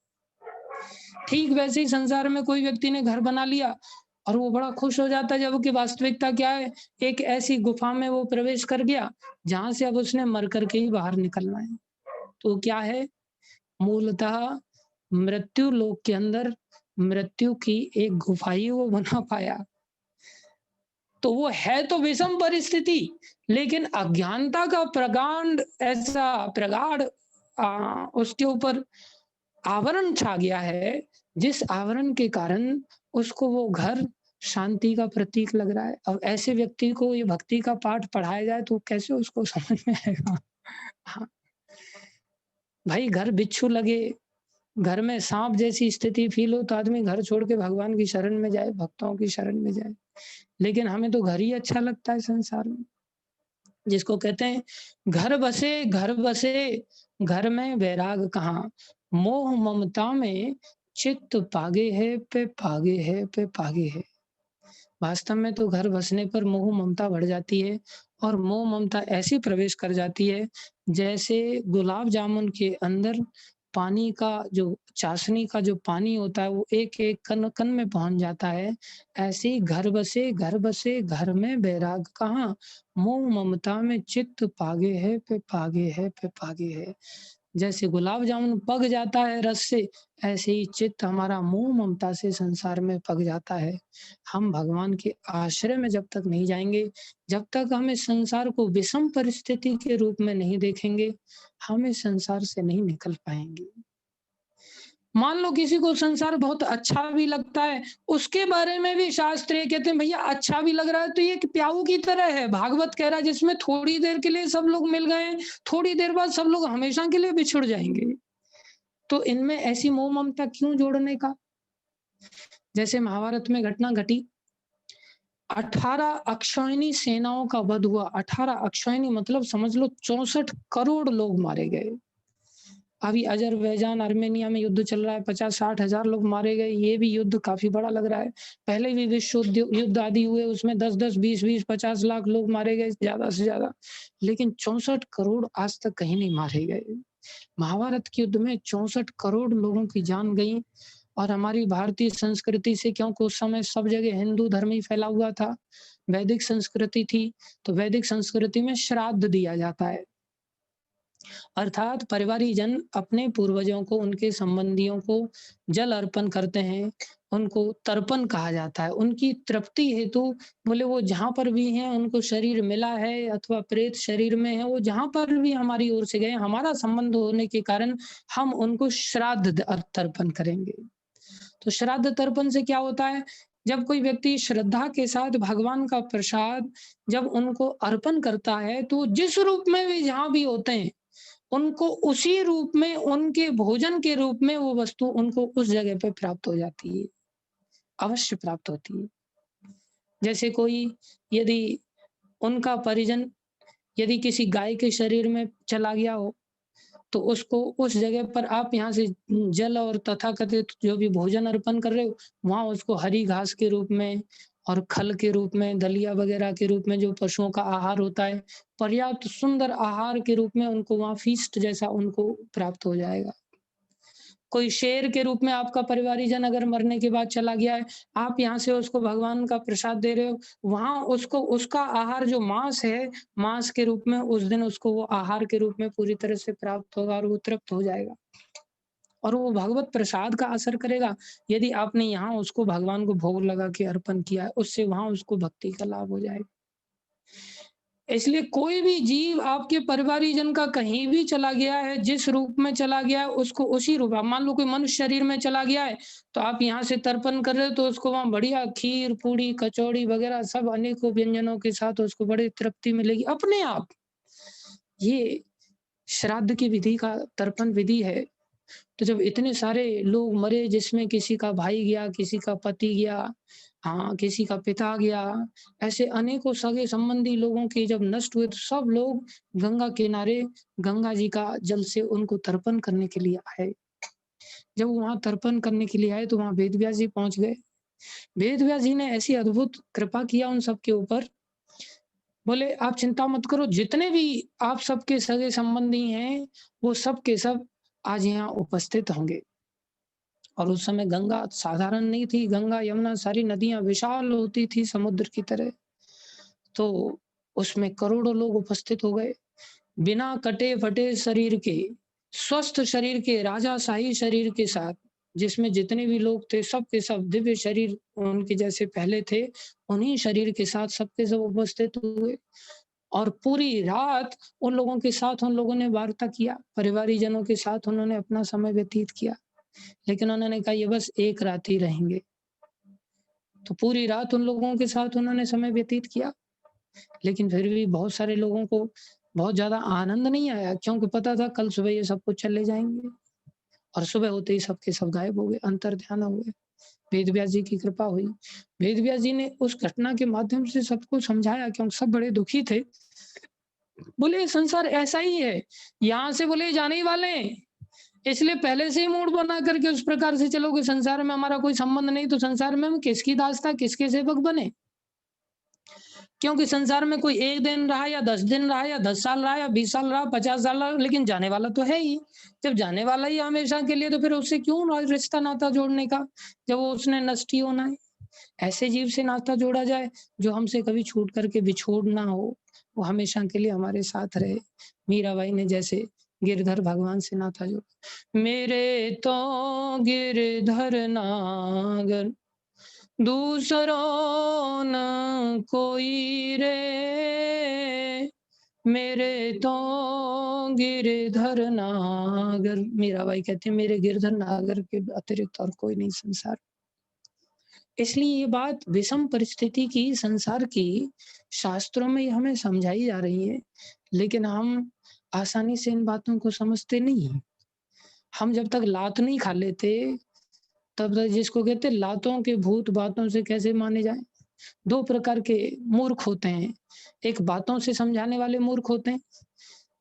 ठीक वैसे ही संसार में कोई व्यक्ति ने घर बना लिया और वो बड़ा खुश हो जाता है जबकि वास्तविकता क्या है, एक ऐसी गुफ़ा में वो प्रवेश कर गया, जहाँ से अब उसने मर कर के ही बाहर निकलना है। तो क्या है, मूलतः मृत्यु लोक के अंदर मृत्यु की एक गुफ़ा ही वो बना पाया। तो वो है तो विषम परिस्थिति, लेकिन अज्ञानता का प्रगांड ऐसा प्रगाढ़ उसके ऊपर आवरण छा गया है, जिस आवरण के कारण उसको वो घर शांति का प्रतीक लग रहा है। अब ऐसे व्यक्ति को ये भक्ति का पाठ पढ़ाया जाए तो कैसे उसको समझ में आएगा? हाँ, भाई घर बिच्छू लगे, घर में साँप जैसी स्थिति फ़ील हो तो आदमी घर छोड़ के भगवान की शरण में जाए, भक्तों की शरण में जाए। लेकिन हमें तो घर ही अच्छा लगता है संसार में। जिसको कहते हैं घर बसे, घर में वैराग कहाँ, मोह ममता में चित्त पागे है पे पागे है पे पागे है। वास्तव में तो घर बसने पर मोह ममता बढ़ जाती है और मोह ममता ऐसी प्रवेश कर जाती है, जैसे गुलाब जामुन के अंदर पानी का जो चाशनी का जो पानी होता है, वो एक-एक कण-कण में पहुँच जाता है। ऐसे ही घर बसे घर में बैराग कहाँ, मोह ममता में चित्त पागे है पे पागे है पे पागे है। जैसे गुलाब जामुन पक जाता है रस से, ऐसे ही चित्त हमारा मोह ममता से संसार में पक जाता है। हम भगवान के आश्रय में जब तक नहीं जाएँगे, जब तक हम इस संसार को विषम परिस्थिति के रूप में नहीं देखेंगे, हम इस संसार से नहीं निकल पाएँगे। मान लो किसी को संसार बहुत अच्छा भी लगता है, उसके बारे में भी शास्त्र ये कहते हैं भैया अच्छा भी लग रहा है तो ये एक प्याऊ की तरह है। भागवत कह रहा है जिसमें थोड़ी देर के लिए सब लोग मिल गए, थोड़ी देर बाद सब लोग हमेशा के लिए बिछुड़ जाएँगे। तो इनमें ऐसी मोह ममता क्यों जोड़ने का? जैसे महाभारत में घटना घटी, 18 अक्षौहिणी सेनाओं का वध हुआ। 18 अक्षौहिणी मतलब समझ लो 64 करोड़ लोग मारे गए। अभी अज़रबैजान, आर्मेनिया में युद्ध चल रहा है, 50-60 हज़ार लोग मारे गए, ये भी युद्ध काफ़ी बड़ा लग रहा है। पहले भी विश्व युद्ध आदि हुए, उसमें 10-10, 20-20, 50 लाख लोग मारे गए ज़्यादा से ज़्यादा, लेकिन 64 करोड़ आज तक कहीं नहीं मारे गए। महाभारत के युद्ध में 64 करोड़ लोगों की जान गई और हमारी भारतीय संस्कृति से, क्योंकि उस समय सब जगह हिंदू धर्म ही फैला हुआ था, वैदिक संस्कृति थी, तो वैदिक संस्कृति में श्राद्ध दिया जाता है। अर्थात परिवारीजन अपने पूर्वजों को, उनके संबंधियों को जल अर्पण करते हैं, उनको तर्पण कहा जाता है। उनकी तृप्ति हेतु बोले वो जहाँ पर भी हैं, उनको शरीर मिला है अथवा प्रेत शरीर में है, वो जहाँ पर भी हमारी ओर से गए, हमारा संबंध होने के कारण हम उनको श्राद्ध तर्पण करेंगे। तो श्राद्ध तर्पण से क्या होता है? जब कोई व्यक्ति श्रद्धा के साथ भगवान का प्रसाद जब उनको अर्पण करता है, तो जिस रूप में भी जहाँ भी होते हैं, उनको उसी रूप में, उनके भोजन के रूप में वो वस्तु उनको उस जगह पे प्राप्त हो जाती है, अवश्य प्राप्त होती है। जैसे कोई यदि उनका परिजन यदि किसी गाय के शरीर में चला गया हो, तो उसको उस जगह पर आप यहाँ से जल और तथाकथित जो भी भोजन अर्पण कर रहे हो, वहाँ उसको हरी घास के रूप में और खल के रूप में, दलिया वगैरह के रूप में, जो पशुओं का आहार होता है, पर्याप्त सुंदर आहार के रूप में उनको वहाँ फ़ीस्ट जैसा उनको प्राप्त हो जाएगा। कोई शेर के रूप में आपका परिवारीजन अगर मरने के बाद चला गया है, आप यहाँ से उसको भगवान का प्रसाद दे रहे हो, वहाँ उसको उसका आहार जो मांस है, मांस के रूप में उस दिन उसको वो आहार के रूप में पूरी तरह से प्राप्त होगा और वो तृप्त हो जाएगा। और वो भगवत प्रसाद का असर करेगा, यदि आपने यहाँ उसको भगवान को भोग लगा के अर्पण किया है, उससे वहाँ उसको भक्ति का लाभ हो जाएगा। इसलिए कोई भी जीव आपके परिवारीजन का कहीं भी चला गया है, जिस रूप में चला गया है, उसको उसी रूप, अब मान लो कोई मनुष्य शरीर में चला गया है, तो आप यहाँ से तर्पण कर रहे हो, तो उसको वहाँ बढ़िया खीर, पूड़ी, कचौड़ी वगैरह सब अनेकों व्यंजनों के साथ उसको बड़ी तृप्ति मिलेगी अपने आप। ये श्राद्ध की विधि का तर्पण विधि है। तो जब इतने सारे लोग मरे, जिसमें किसी का भाई गया, किसी का पति गया, हाँ, किसी का पिता गया, ऐसे अनेकों सगे-संबंधी लोगों के जब नष्ट हुए, तो सब लोग गंगा किनारे गंगा जी का जल से उनको तर्पण करने के लिए आए। जब वो वहाँ तर्पण करने के लिए आए, तो वहाँ वेद व्यास जी पहुँच गए। वेद व्यास जी ने ऐसी अद्भुत कृपा किया उन सबके ऊपर, बोले, "आप चिंता मत करो, जितने भी आप सबके सगे-संबंधी हैं, वो सब के सब आज यहाँ उपस्थित होंगे।" और उस समय गंगा साधारण नहीं थी, गंगा, यमुना सारी नदियाँ विशाल होती थी समुद्र की तरह। तो उसमें करोड़ों लोग उपस्थित हो गए। बिना कटे-फटे शरीर के, स्वस्थ शरीर के, राजाशाही शरीर के साथ, जिसमें जितने भी लोग थे, सब के सब दिव्य शरीर उनके जैसे पहले थे, उन्हीं शरीर के साथ सब के सब उपस्थित हुए। और पूरी रात उन लोगों के साथ उन लोगों ने वार्ता किया, परिवारीजनों के साथ उन्होंने अपना समय व्यतीत किया। लेकिन उन्होंने कहा ये बस एक रात ही रहेंगे। तो पूरी रात उन लोगों के साथ उन्होंने समय व्यतीत किया, लेकिन फिर भी बहुत सारे लोगों को बहुत ज़्यादा आनंद नहीं आया, क्योंकि पता था कल सुबह ये सब कुछ चले जाएँगे। और सुबह होते ही सब के सब गायब हो गए, अंतर्ध्यान हो गए। वेद व्यास जी की कृपा हुई। वेद व्यास जी ने उस घटना के माध्यम से सबको समझाया, क्योंकि सब बड़े दुखी थे। बोले ये संसार ऐसा ही है, यहाँ से बोले जाने ही वाले हैं। इसलिए पहले से ही मूड बना करके उस प्रकार से चलो कि संसार में हमारा कोई संबंध नहीं, तो संसार में हम किसकी दास था, किसके सेवक बने? क्योंकि संसार में कोई 1 दिन रहा या 10 दिन रहा या 10 साल रहा या 20 साल रहा, 50 साल रहा, लेकिन जाने वाला तो है ही। जब जाने वाला ही हमेशा के लिए, तो फिर उससे क्यों रिश्ता नाता जोड़ने का, जब वो उसने नष्ट ही होना है। ऐसे जीव से नाता जोड़ा जाए जो हमसे कभी छूट करके बिछोड़ ना हो, वो हमेशा के लिए हमारे साथ रहे। मीराबाई ने जैसे गिरधर भगवान से नाता जोड़ा। मेरे तो गिरधर नागर दूसरों न कोई रे, मेरे तो गिरधर नागर, मीराबाई कहती है मेरे गिरधर नागर के अतिरिक्त और कोई नहीं संसार। इसलिए ये बात विषम परिस्थिति की संसार की शास्त्रों में हमें समझाई जा रही है, लेकिन हम आसानी से इन बातों को समझते नहीं हैं। हम जब तक लात नहीं खा लेते, तब तक जिसको कहते हैं लातों के भूत बातों से कैसे माने जाएँ। 2 प्रकार के मूर्ख होते हैं। एक बातों से समझाने वाले मूर्ख होते हैं।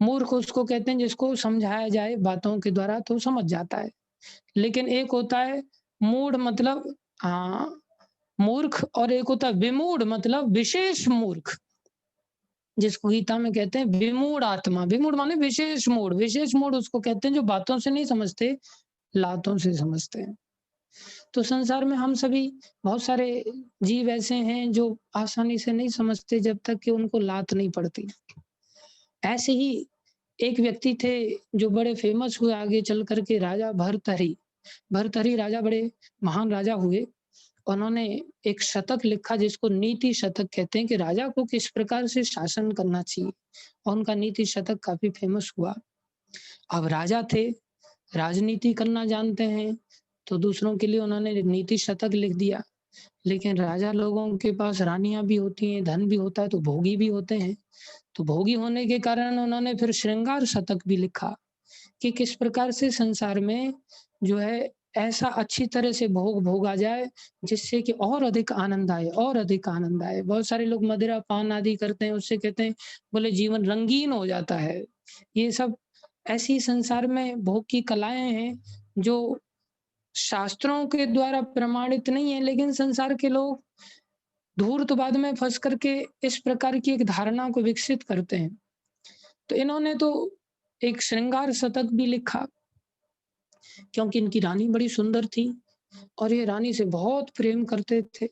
मूर्ख उसको कहते हैं जिसको समझाया जाए बातों के द्वारा तो समझ जाता है। लेकिन एक होता है मूढ़ मतलब मूर्ख, और एक होता है विमूढ़ मतलब विशेष मूर्ख, जिसको गीता में कहते हैं विमूढ़ आत्मा। विमूढ़ माने विशेष मूढ़ उसको कहते हैं जो बातों से नहीं समझते, लातों से समझते हैं। तो संसार में हम सभी बहुत सारे जीव ऐसे हैं जो आसानी से नहीं समझते जब तक कि उनको लात नहीं पड़ती। ऐसे ही एक व्यक्ति थे जो बड़े फेमस हुए आगे चल कर के, राजा भर्तहरि। भर्तहरि राजा बड़े महान राजा हुए। उन्होंने एक शतक लिखा जिसको नीति शतक कहते हैं कि राजा को किस प्रकार से शासन करना चाहिए, और उनका नीति शतक काफ़ी फेमस हुआ। अब राजा थे, राजनीति करना जानते हैं, तो दूसरों के लिए उन्होंने नीति शतक लिख दिया। लेकिन राजा लोगों के पास रानियाँ भी होती हैं, धन भी होता है, तो भोगी भी होते हैं। तो भोगी होने के कारण उन्होंने फिर श्रृंगार शतक भी लिखा कि किस प्रकार से संसार में जो है ऐसा अच्छी तरह से भोग भोगा जाए जिससे कि और अधिक आनंद आए, और अधिक आनंद आए। बहुत सारे लोग मदिरा पान आदि करते हैं, उससे कहते हैं बोले जीवन रंगीन हो जाता है। ये सब ऐसी संसार में भोग की कलाएँ हैं जो शास्त्रों के द्वारा प्रमाणित नहीं है, लेकिन संसार के लोग धूर्तवाद में फँस करके इस प्रकार की एक धारणा को विकसित करते हैं। तो इन्होंने तो एक श्रृंगार शतक भी लिखा, क्योंकि इनकी रानी बड़ी सुंदर थी और ये रानी से बहुत प्रेम करते थे।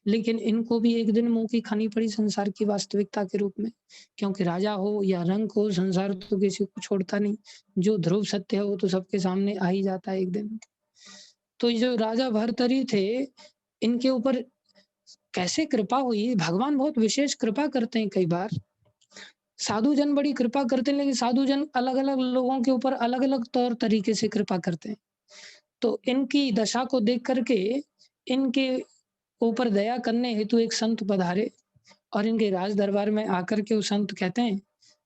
लेकिन इनको भी एक दिन मुँह की खानी पड़ी संसार की वास्तविकता के रूप में, क्योंकि राजा हो या रंक हो, संसार तो किसी को छोड़ता नहीं। जो ध्रुव सत्य है वो तो सबके सामने आ ही जाता है एक दिन। तो ये जो राजा भर्तरी थे, इनके ऊपर कैसे कृपा हुई, भगवान बहुत विशेष कृपा करते हैं कई बार। साधु जन बड़ी कृपा करते हैं, लेकिन साधु जन अलग-अलग लोगों के ऊपर अलग-अलग तौर तरीके से कृपा करते हैं। तो इनकी दशा को देख कर के इनके ऊपर दया करने हेतु एक संत पधारे और इनके राज दरबार में आकर के वो संत कहते हैं,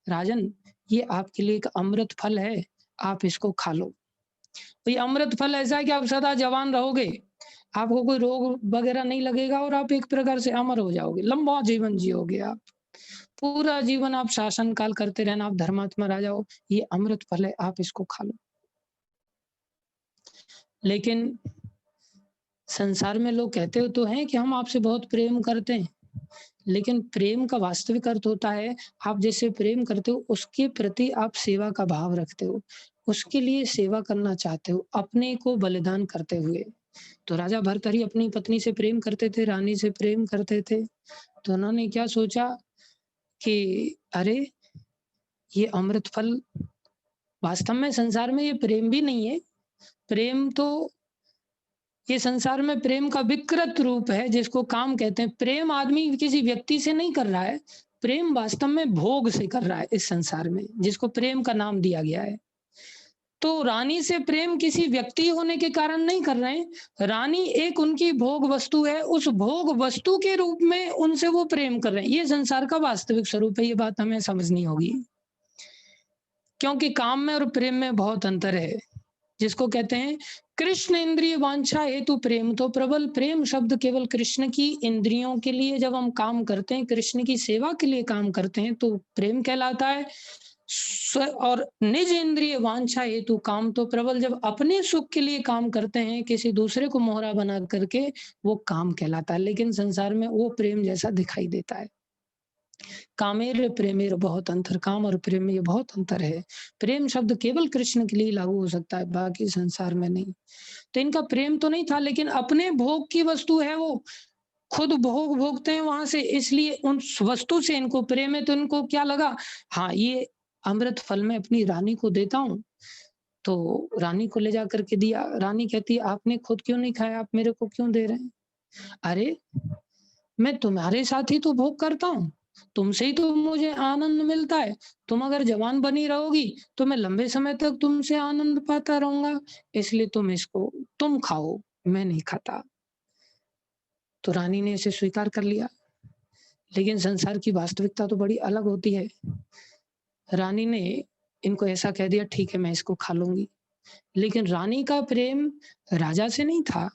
"राजन, ये आपके लिए एक अमृत फल है, आप इसको खा लो। तो ये अमृत फल ऐसा है कि आप सदा जवान रहोगे, आपको कोई रोग वगैरह नहीं लगेगा और आप एक प्रकार से अमर हो जाओगे, लंबा जीवन जियोगे आप। पूरा जीवन आप शासन काल करते रहना, आप धर्मात्मा राजा हो, ये अमृत फल है, आप इसको खा लो।" लेकिन संसार में लोग कहते तो हैं कि हम आपसे बहुत प्रेम करते हैं, लेकिन प्रेम का वास्तविक अर्थ होता है, आप जैसे प्रेम करते हो, उसके प्रति आप सेवा का भाव रखते हो, उसके लिए सेवा करना चाहते हो, अपने को बलिदान करते हुए। तो राजा भर्तहरि अपनी पत्नी से प्रेम करते थे, रानी से प्रेम करते थे, तो उन्होंने क्या सोचा कि अरे! ये अमृत फल वास्तव में संसार में ये प्रेम भी नहीं है, प्रेम तो ये संसार में प्रेम का विकृत रूप है जिसको काम कहते हैं। प्रेम आदमी किसी व्यक्ति से नहीं कर रहा है, प्रेम वास्तव में भोग से कर रहा है इस संसार में, जिसको प्रेम का नाम दिया गया है। तो रानी से प्रेम किसी व्यक्ति होने के कारण नहीं कर रहे हैं, रानी एक उनकी भोग वस्तु है, उस भोग वस्तु के रूप में उनसे वो प्रेम कर रहे हैं। ये संसार का वास्तविक स्वरूप है, ये बात हमें समझनी होगी। क्योंकि काम में और प्रेम में बहुत अंतर है। जिसको कहते हैं कृष्ण इंद्रिय वांछा हेतु प्रेम, तो प्रबल प्रेम शब्द केवल कृष्ण की इंद्रियों के लिए जब हम काम करते हैं, कृष्ण की सेवा के लिए काम करते हैं तो प्रेम कहलाता है। और निज इंद्रिय वांछा हेतु काम, तो प्रबल जब अपने सुख के लिए काम करते हैं किसी दूसरे को मोहरा बना करके, वो काम कहलाता है। लेकिन संसार में वो प्रेम जैसा दिखाई देता है। कामेर प्रेमेर बहुत अंतर, काम और प्रेम में ये बहुत अंतर है। प्रेम शब्द केवल कृष्ण के लिए लागू हो सकता है, बाकी संसार में नहीं। तो इनका प्रेम तो नहीं था, लेकिन अपने भोग की वस्तु है वो, खुद भोग भोगते हैं वहाँ से, इसलिए उन वस्तु से इनको प्रेम है। तो इनको क्या लगा, हाँ, ये अमृत फल मैं अपनी रानी को देता हूँ। तो रानी को ले जा कर के दिया। रानी कहती है, "आपने खुद क्यों नहीं खाया? आप मेरे को क्यों दे रहे हैं?" "अरे! मैं तुम्हारे साथ ही तो भोग करता हूँ, तुमसे ही तो मुझे आनंद मिलता है। तुम अगर जवान बनी रहोगी, तो मैं लंबे समय तक तुमसे आनंद पाता रहूँगा, इसलिए तुम खाओ, मैं नहीं खाता।" तो रानी ने इसे स्वीकार कर लिया, लेकिन संसार की वास्तविकता तो बड़ी अलग होती है। रानी ने इनको ऐसा कह दिया, "ठीक है, मैं इसको खा लूँगी।" लेकिन रानी का प्रेम राजा से नहीं था।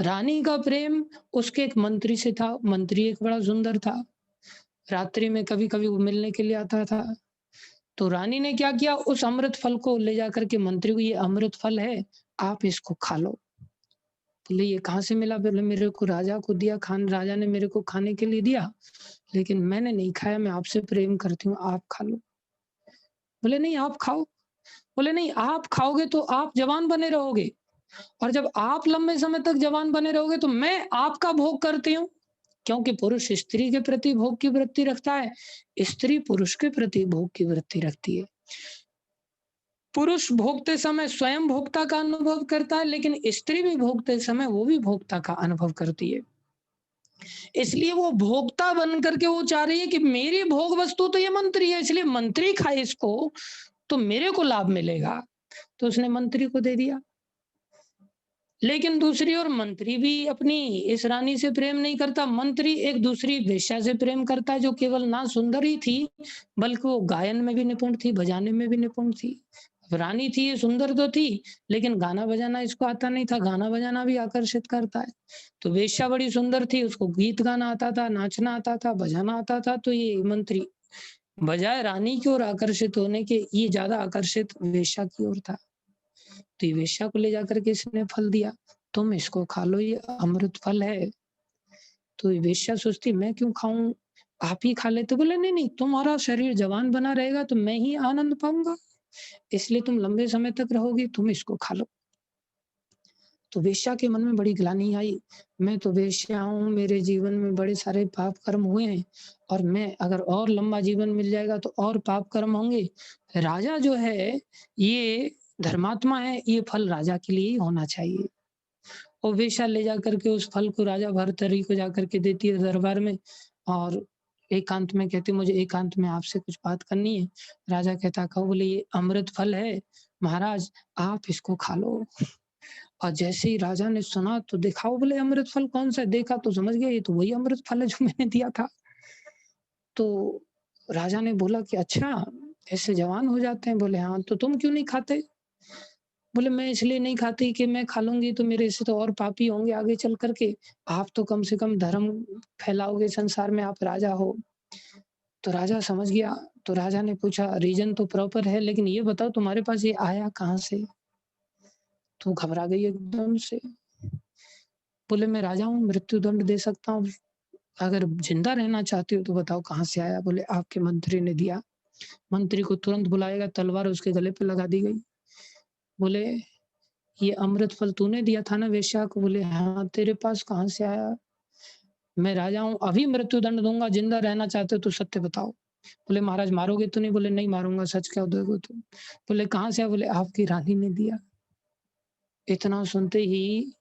रानी का प्रेम उसके एक मंत्री से था। मंत्री एक बड़ा सुंदर था। रात्रि में कभी-कभी वो मिलने के लिए आता था। तो रानी ने क्या किया, उस अमृत फल को ले जाकर के मंत्री को, ये अमृत फल है, आप इसको खा लो। बोले ये कहाँ से मिला? बोले मेरे को राजा को दिया, राजा ने मेरे को खाने के लिए दिया, लेकिन मैंने नहीं खाया, मैं आपसे प्रेम करती हूँ, आप खा लो। बोले नहीं आप खाओ। बोले नहीं आप खाओगे तो आप जवान बने रहोगे, और जब आप लंबे समय तक जवान बने रहोगे तो मैं आपका भोग करती हूँ। क्योंकि पुरुष स्त्री के प्रति भोग की वृत्ति रखता है, स्त्री पुरुष के प्रति भोग की वृत्ति रखती है। पुरुष भोगते समय स्वयं भोक्ता का अनुभव करता है, लेकिन स्त्री भी भोगते समय वो भी भोक्ता का अनुभव करती है। इसलिए वो भोक्ता बन करके वो चाह रही है कि मेरी भोग वस्तु तो ये मंत्री है, इसलिए मंत्री खाए इसको तो मेरे को लाभ मिलेगा। तो उसने मंत्री को दे दिया। लेकिन दूसरी ओर मंत्री भी अपनी इस रानी से प्रेम नहीं करता। मंत्री एक दूसरी वेश्या से प्रेम करता है, जो केवल ना सुंदर ही थी, बल्कि वो गायन में भी निपुण थी, बजाने में भी निपुण थी। रानी थी, ये सुंदर तो थी, लेकिन गाना बजाना इसको आता नहीं था। गाना बजाना भी आकर्षित करता है। तो वेश्या बड़ी सुंदर थी, उसको गीत गाना आता था, नाचना आता था, बजाना आता था। तो ये मंत्री बजाय रानी की ओर आकर्षित होने के, ये ज्यादा आकर्षित वेश्या की ओर था। तो ये वेश्या को ले जाकर के इसने फल दिया, तुम इसको खा लो, ये अमृत फल है। तो ये वेश्या सोचती मैं क्यों खाऊं, आप ही खा लेते। बोले नहीं नहीं, तुम्हारा शरीर जवान बना रहेगा तो मैं ही आनंद पाऊंगा, इसलिए तुम लंबे समय तक रहोगी, तुम इसको खा लो। तो वेश्या के मन में बड़ी ग्लानि आई, मैं तो वेश्या हूँ, मेरे जीवन में बड़े सारे पाप कर्म हुए हैं, और मैं अगर और लंबा जीवन मिल जाएगा तो और पाप कर्म होंगे। राजा जो है ये धर्मात्मा है, ये फल राजा के लिए ही होना चाहिए। और वेश्या ले जाकर के उस फल को राजा भर्तृहरि को जाकर के देती है दरबार में, और एकांत में कहती मुझे एकांत में आपसे कुछ बात करनी है। राजा कहता कहो। बोले ये अमृत फल है महाराज, आप इसको खा लो। और जैसे ही राजा ने सुना तो दिखाओ। बोले अमृत फल कौन सा है? देखा तो समझ गया ये तो वही अमृत फल है जो मैंने दिया था। तो राजा ने बोला कि अच्छा ऐसे जवान हो जाते हैं? बोले हाँ। तो तुम क्यों नहीं खाते? बोले मैं इसलिए नहीं खाती कि मैं खा लूँगी तो मेरे से तो और पापी होंगे आगे चल कर के। आप तो कम से कम धर्म फैलाओगे संसार में, आप राजा हो। तो राजा समझ गया। तो राजा ने पूछा रीज़न तो प्रॉपर है, लेकिन ये बताओ तुम्हारे पास ये आया कहाँ से? तो घबरा गई एकदम से। बोले मैं राजा हूँ, मृत्यु दंड दे सकता हूँ। अगर ज़िंदा रहना चाहती हो तो बताओ कहाँ से आया? बोले आपके मंत्री ने दिया। मंत्री को तुरंत बुलाया गया, तलवार उसके गले पे लगा दी गई। बोले ये अमृत फल तूने दिया था ना वेश्या को? बोले हाँ, तेरे पास कहाँ से आया? मैं राजा हूँ, अभी मृत्यु दंड दूँगा, जिंदा रहना चाहते हो तो सत्य बताओ। बोले महाराज मारोगे तो नहीं? बोले नहीं मारूँगा, सच कह दोगे तो। बोले कहाँ से आया? बोले आपकी रानी ने दिया। इतना सुनते ही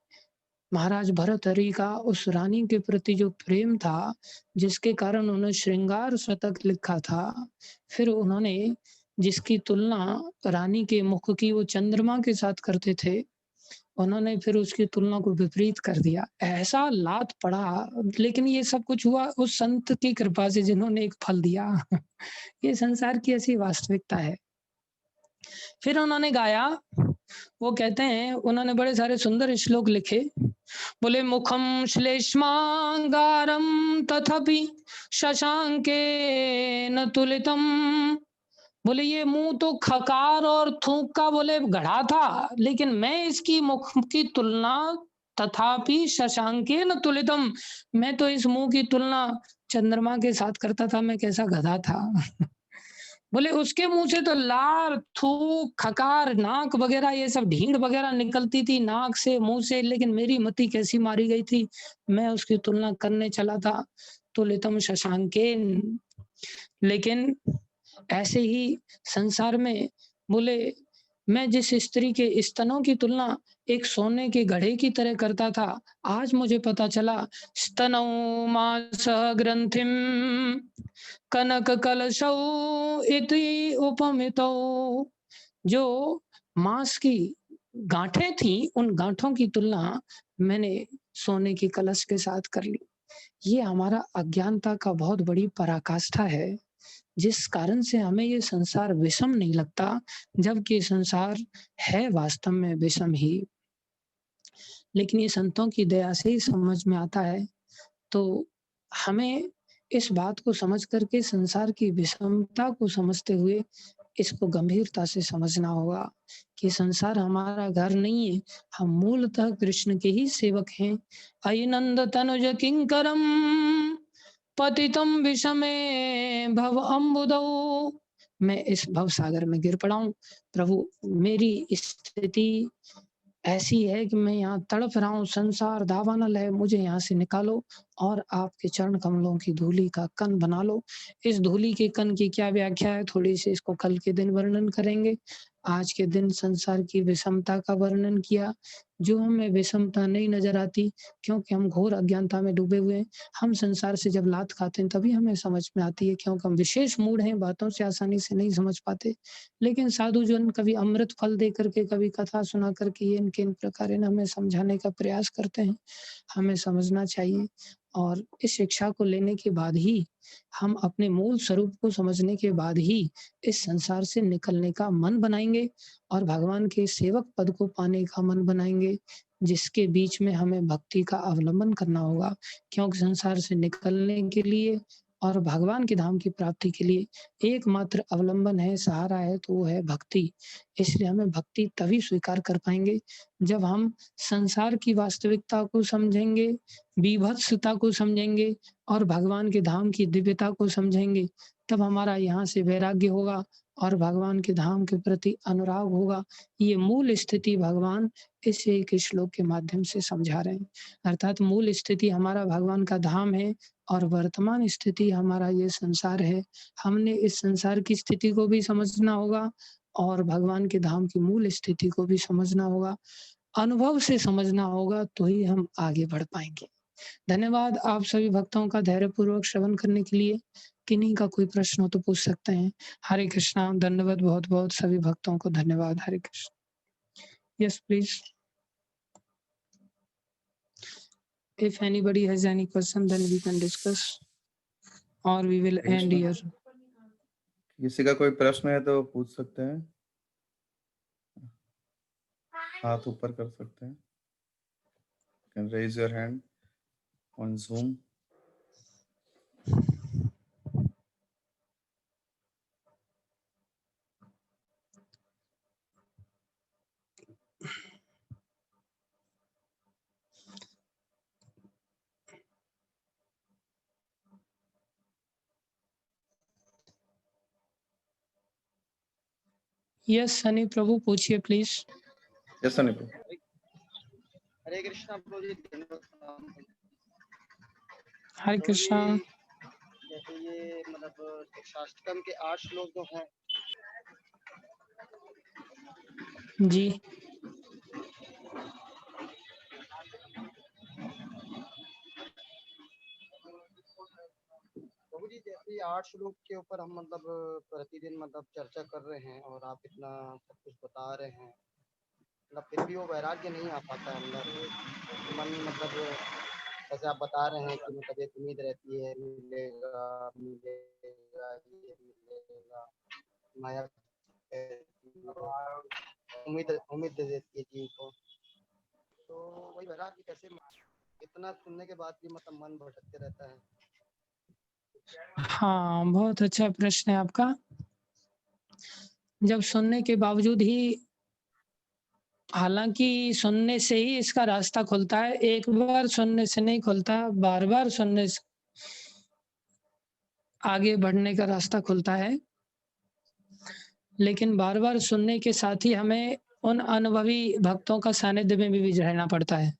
महाराज भर्तहरि का उस रानी के प्रति जो प्रेम था, जिसके कारण उन्होंने श्रृंगार शतक लिखा था, फिर उन्होंने जिसकी तुलना रानी के मुख की वो चंद्रमा के साथ करते थे, उन्होंने फिर उसकी तुलना को विपरीत कर दिया। ऐसा लात पड़ा, लेकिन ये सब कुछ हुआ उस संत की कृपा से जिन्होंने एक फल दिया। ये संसार की ऐसी वास्तविकता है। फिर उन्होंने गाया, वो कहते हैं उन्होंने बड़े सारे सुंदर श्लोक लिखे। बोले मुखम श्लेष्मांगारम तथापि शशांकेन तुलितम। बोले ये मुंह तो खकार और थूक का बोले गढ़ा था, लेकिन मैं इसकी मुख की तुलना तथापि शशांकेन तुलितम, मैं तो इस मुंह की तुलना चंद्रमा के साथ करता था। मैं कैसा गधा था। बोले उसके मुंह से तो लार, थूक, खकार, नाक वगैरह ये सब ढींड वगैरह निकलती थी नाक से, मुंह से, लेकिन मेरी मति कैसी मारी गई थी, मैं उसकी तुलना करने चला था तुलितम शशांकेन। लेकिन ऐसे ही संसार में बोले मैं जिस स्त्री के स्तनों की तुलना एक सोने के घड़े की तरह करता था, आज मुझे पता चला स्तनौ मास ग्रंथिम कनक कलशौ इति उपमितौ। जो मांस की गांठें थी, उन गांठों की तुलना मैंने सोने की कलश के साथ कर ली। ये हमारा अज्ञानता का बहुत बड़ी पराकाष्ठा है। जिस कारण से हमें ये संसार विषम नहीं लगता, जबकि संसार है वास्तव में विषम ही। लेकिन ये संतों की दया से ही समझ में आता है। तो हमें इस बात को समझ कर के संसार की विषमता को समझते हुए इसको गंभीरता से समझना होगा कि संसार हमारा घर नहीं है, हम मूलतः कृष्ण के ही सेवक हैं। अयि नंद तनुज किंकरम पतितम विषमे भव अम्बुदौ। मैं इस भव सागर में गिर पड़ा हूँ। प्रभु, मेरी स्थिति ऐसी है कि मैं यहाँ तड़प रहा हूँ, संसार दावानल है, मुझे यहाँ से निकालो और आपके चरण कमलों की धूलि का कण बना लो। इस धूलि के कण की क्या व्याख्या है, थोड़ी-सी इसको कल के दिन वर्णन करेंगे। आज के दिन संसार की विषमता का वर्णन किया, जो हमें विषमता नहीं नज़र आती क्योंकि हम घोर अज्ञानता में डूबे हुए हैं। हम संसार से जब लात खाते हैं तभी हमें समझ में आती है, क्योंकि हम विशेष मूढ़ हैं, बातों से आसानी से नहीं समझ पाते। लेकिन साधु जन कभी अमृत फल दे करके, कभी कथा सुना करके ये किन प्रकार हमें समझाने का प्रयास करते हैं। हमें समझना चाहिए और इस शिक्षा को लेने के बाद ही हम अपने मूल स्वरूप को समझने के बाद ही इस संसार से निकलने का मन बनाएँगे और भगवान के सेवक पद को पाने का मन बनाएँगे, जिसके बीच में हमें भक्ति का अवलंबन करना होगा। क्योंकि संसार से निकलने के लिए और भगवान के धाम की प्राप्ति के लिए एकमात्र अवलंबन है, सहारा है, तो वो है भक्ति। इसलिए हमें भक्ति तभी स्वीकार कर पाएँगे जब हम संसार की वास्तविकता को समझेंगे, बीभत्सता को समझेंगे और भगवान के धाम की दिव्यता को समझेंगे। तब हमारा यहाँ से वैराग्य होगा और भगवान के धाम के प्रति अनुराग होगा। ये मूल स्थिति भगवान इस एक श्लोक के माध्यम से समझा रहे हैं। अर्थात मूल स्थिति हमारा भगवान का धाम है और वर्तमान स्थिति हमारा ये संसार है। हमने इस संसार की स्थिति को भी समझना होगा और भगवान के धाम की मूल स्थिति को भी समझना होगा। अनुभव से समझना होगा तो ही हम आगे बढ़ पाएँगे। धन्यवाद आप सभी भक्तों का धैर्यपूर्वक श्रवण करने के लिए। किन्हीं का कोई प्रश्न हो तो पूछ सकते हैं। हरे कृष्णा, दंडवत बहुत-बहुत सभी भक्तों को धन्यवाद। हरे Krishna. Yes, please. If anybody has any question, then we can discuss or we will end Krishna, here. किसी का कोई प्रश्न है तो पूछ सकते हैं, हाथ ऊपर कर सकते हैं। You can raise your hand on Zoom. Yes, Sunny प्रभु पूछिए प्लीज। Yes, Sunny bro. हरे कृष्णा प्रभु जी, हरे कृष्णा। जैसे ये मतलब शास्त्रम के 8 श्लोक जो हैं जी। प्रभु जी, जैसे ये 8 श्लोक के ऊपर हम मतलब प्रतिदिन मतलब चर्चा कर रहे हैं और आप इतना सब कुछ बता रहे हैं, मतलब फिर भी वो वैराग्य नहीं आ पाता है अंदर। मन मतलब जैसे आप बता रहे हैं कि मतलब एक उम्मीद रहती है, मिलेगा मिलेगा ये मिलेगा, माया उम्मीद उम्मीद दे देती है जीव को। तो वही वैराग्य कैसे, इतना सुनने के बाद भी मतलब मन भटकते रहता है। हाँ, बहुत अच्छा प्रश्न है आपका। जब सुनने के बावजूद ही, हालांकि सुनने से ही इसका रास्ता खुलता है, एक बार सुनने से नहीं खुलता, बार-बार सुनने से आगे बढ़ने का रास्ता खुलता है। लेकिन बार-बार सुनने के साथ ही हमें उन अनुभवी भक्तों का सानिध्य में भी रहना पड़ता है।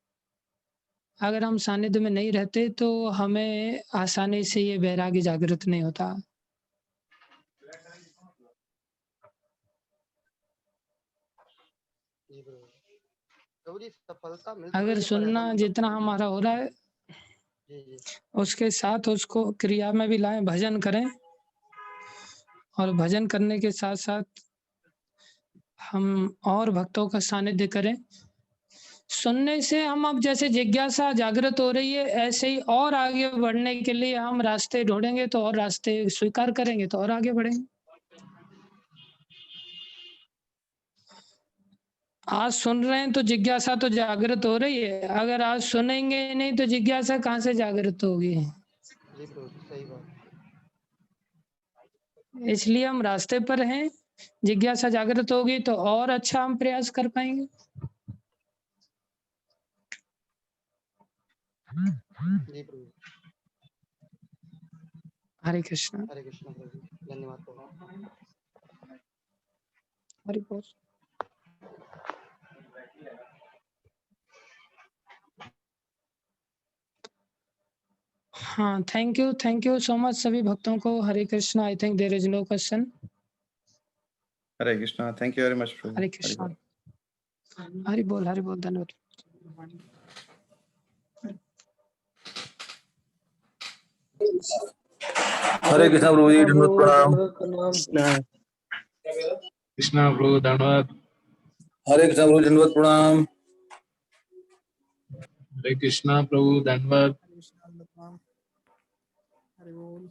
अगर हम सानिध्य में नहीं रहते तो हमें आसानी से ये वैराग्य जागृत नहीं होता। जी प्रभु। प्रभु जी, सफलता मिल तो अगर रही है पर ऐसा सुनना मतलब जितना हमारा हो रहा है, जी जी उसके साथ उसको क्रिया में भी लाएँ, भजन करें और भजन करने के साथ-साथ हम और भक्तों का सानिध्य करें। सुनने से हम अब जैसे जिज्ञासा जागृत हो रही है, ऐसे ही और आगे बढ़ने के लिए हम रास्ते ढूंढेंगे तो और रास्ते स्वीकार करेंगे तो और आगे बढ़ेंगे। आज सुन रहे हैं तो जिज्ञासा तो जागृत हो रही है, अगर आज सुनेंगे नहीं तो जिज्ञासा कहाँ से जागृत होगी। जी प्रभु जी, सही बात। इसलिए हम रास्ते पर हैं, जिज्ञासा जागृत होगी तो और अच्छा हम प्रयास कर पाएंगे। जी प्रभु जी। हरे कृष्ण। हरे कृष्ण प्रभु जी, धन्यवाद प्रभु। हरि बोल। हाँ, थैंक यू सो मच सभी भक्तों को। Hare Krishna. I think there is no question. Hare Krishna, thank you very much प्रभु। हरे कृष्णा। हरि बोल, धन्यवाद। हरे कृष्णा प्रभु जी, दंडवत प्रणाम। कृष्णा प्रभु धन्यवाद। हरे कृष्णा प्रभु, दंडवत प्रणाम। हरे कृष्णा प्रभु धन्यवाद। हरे बोल।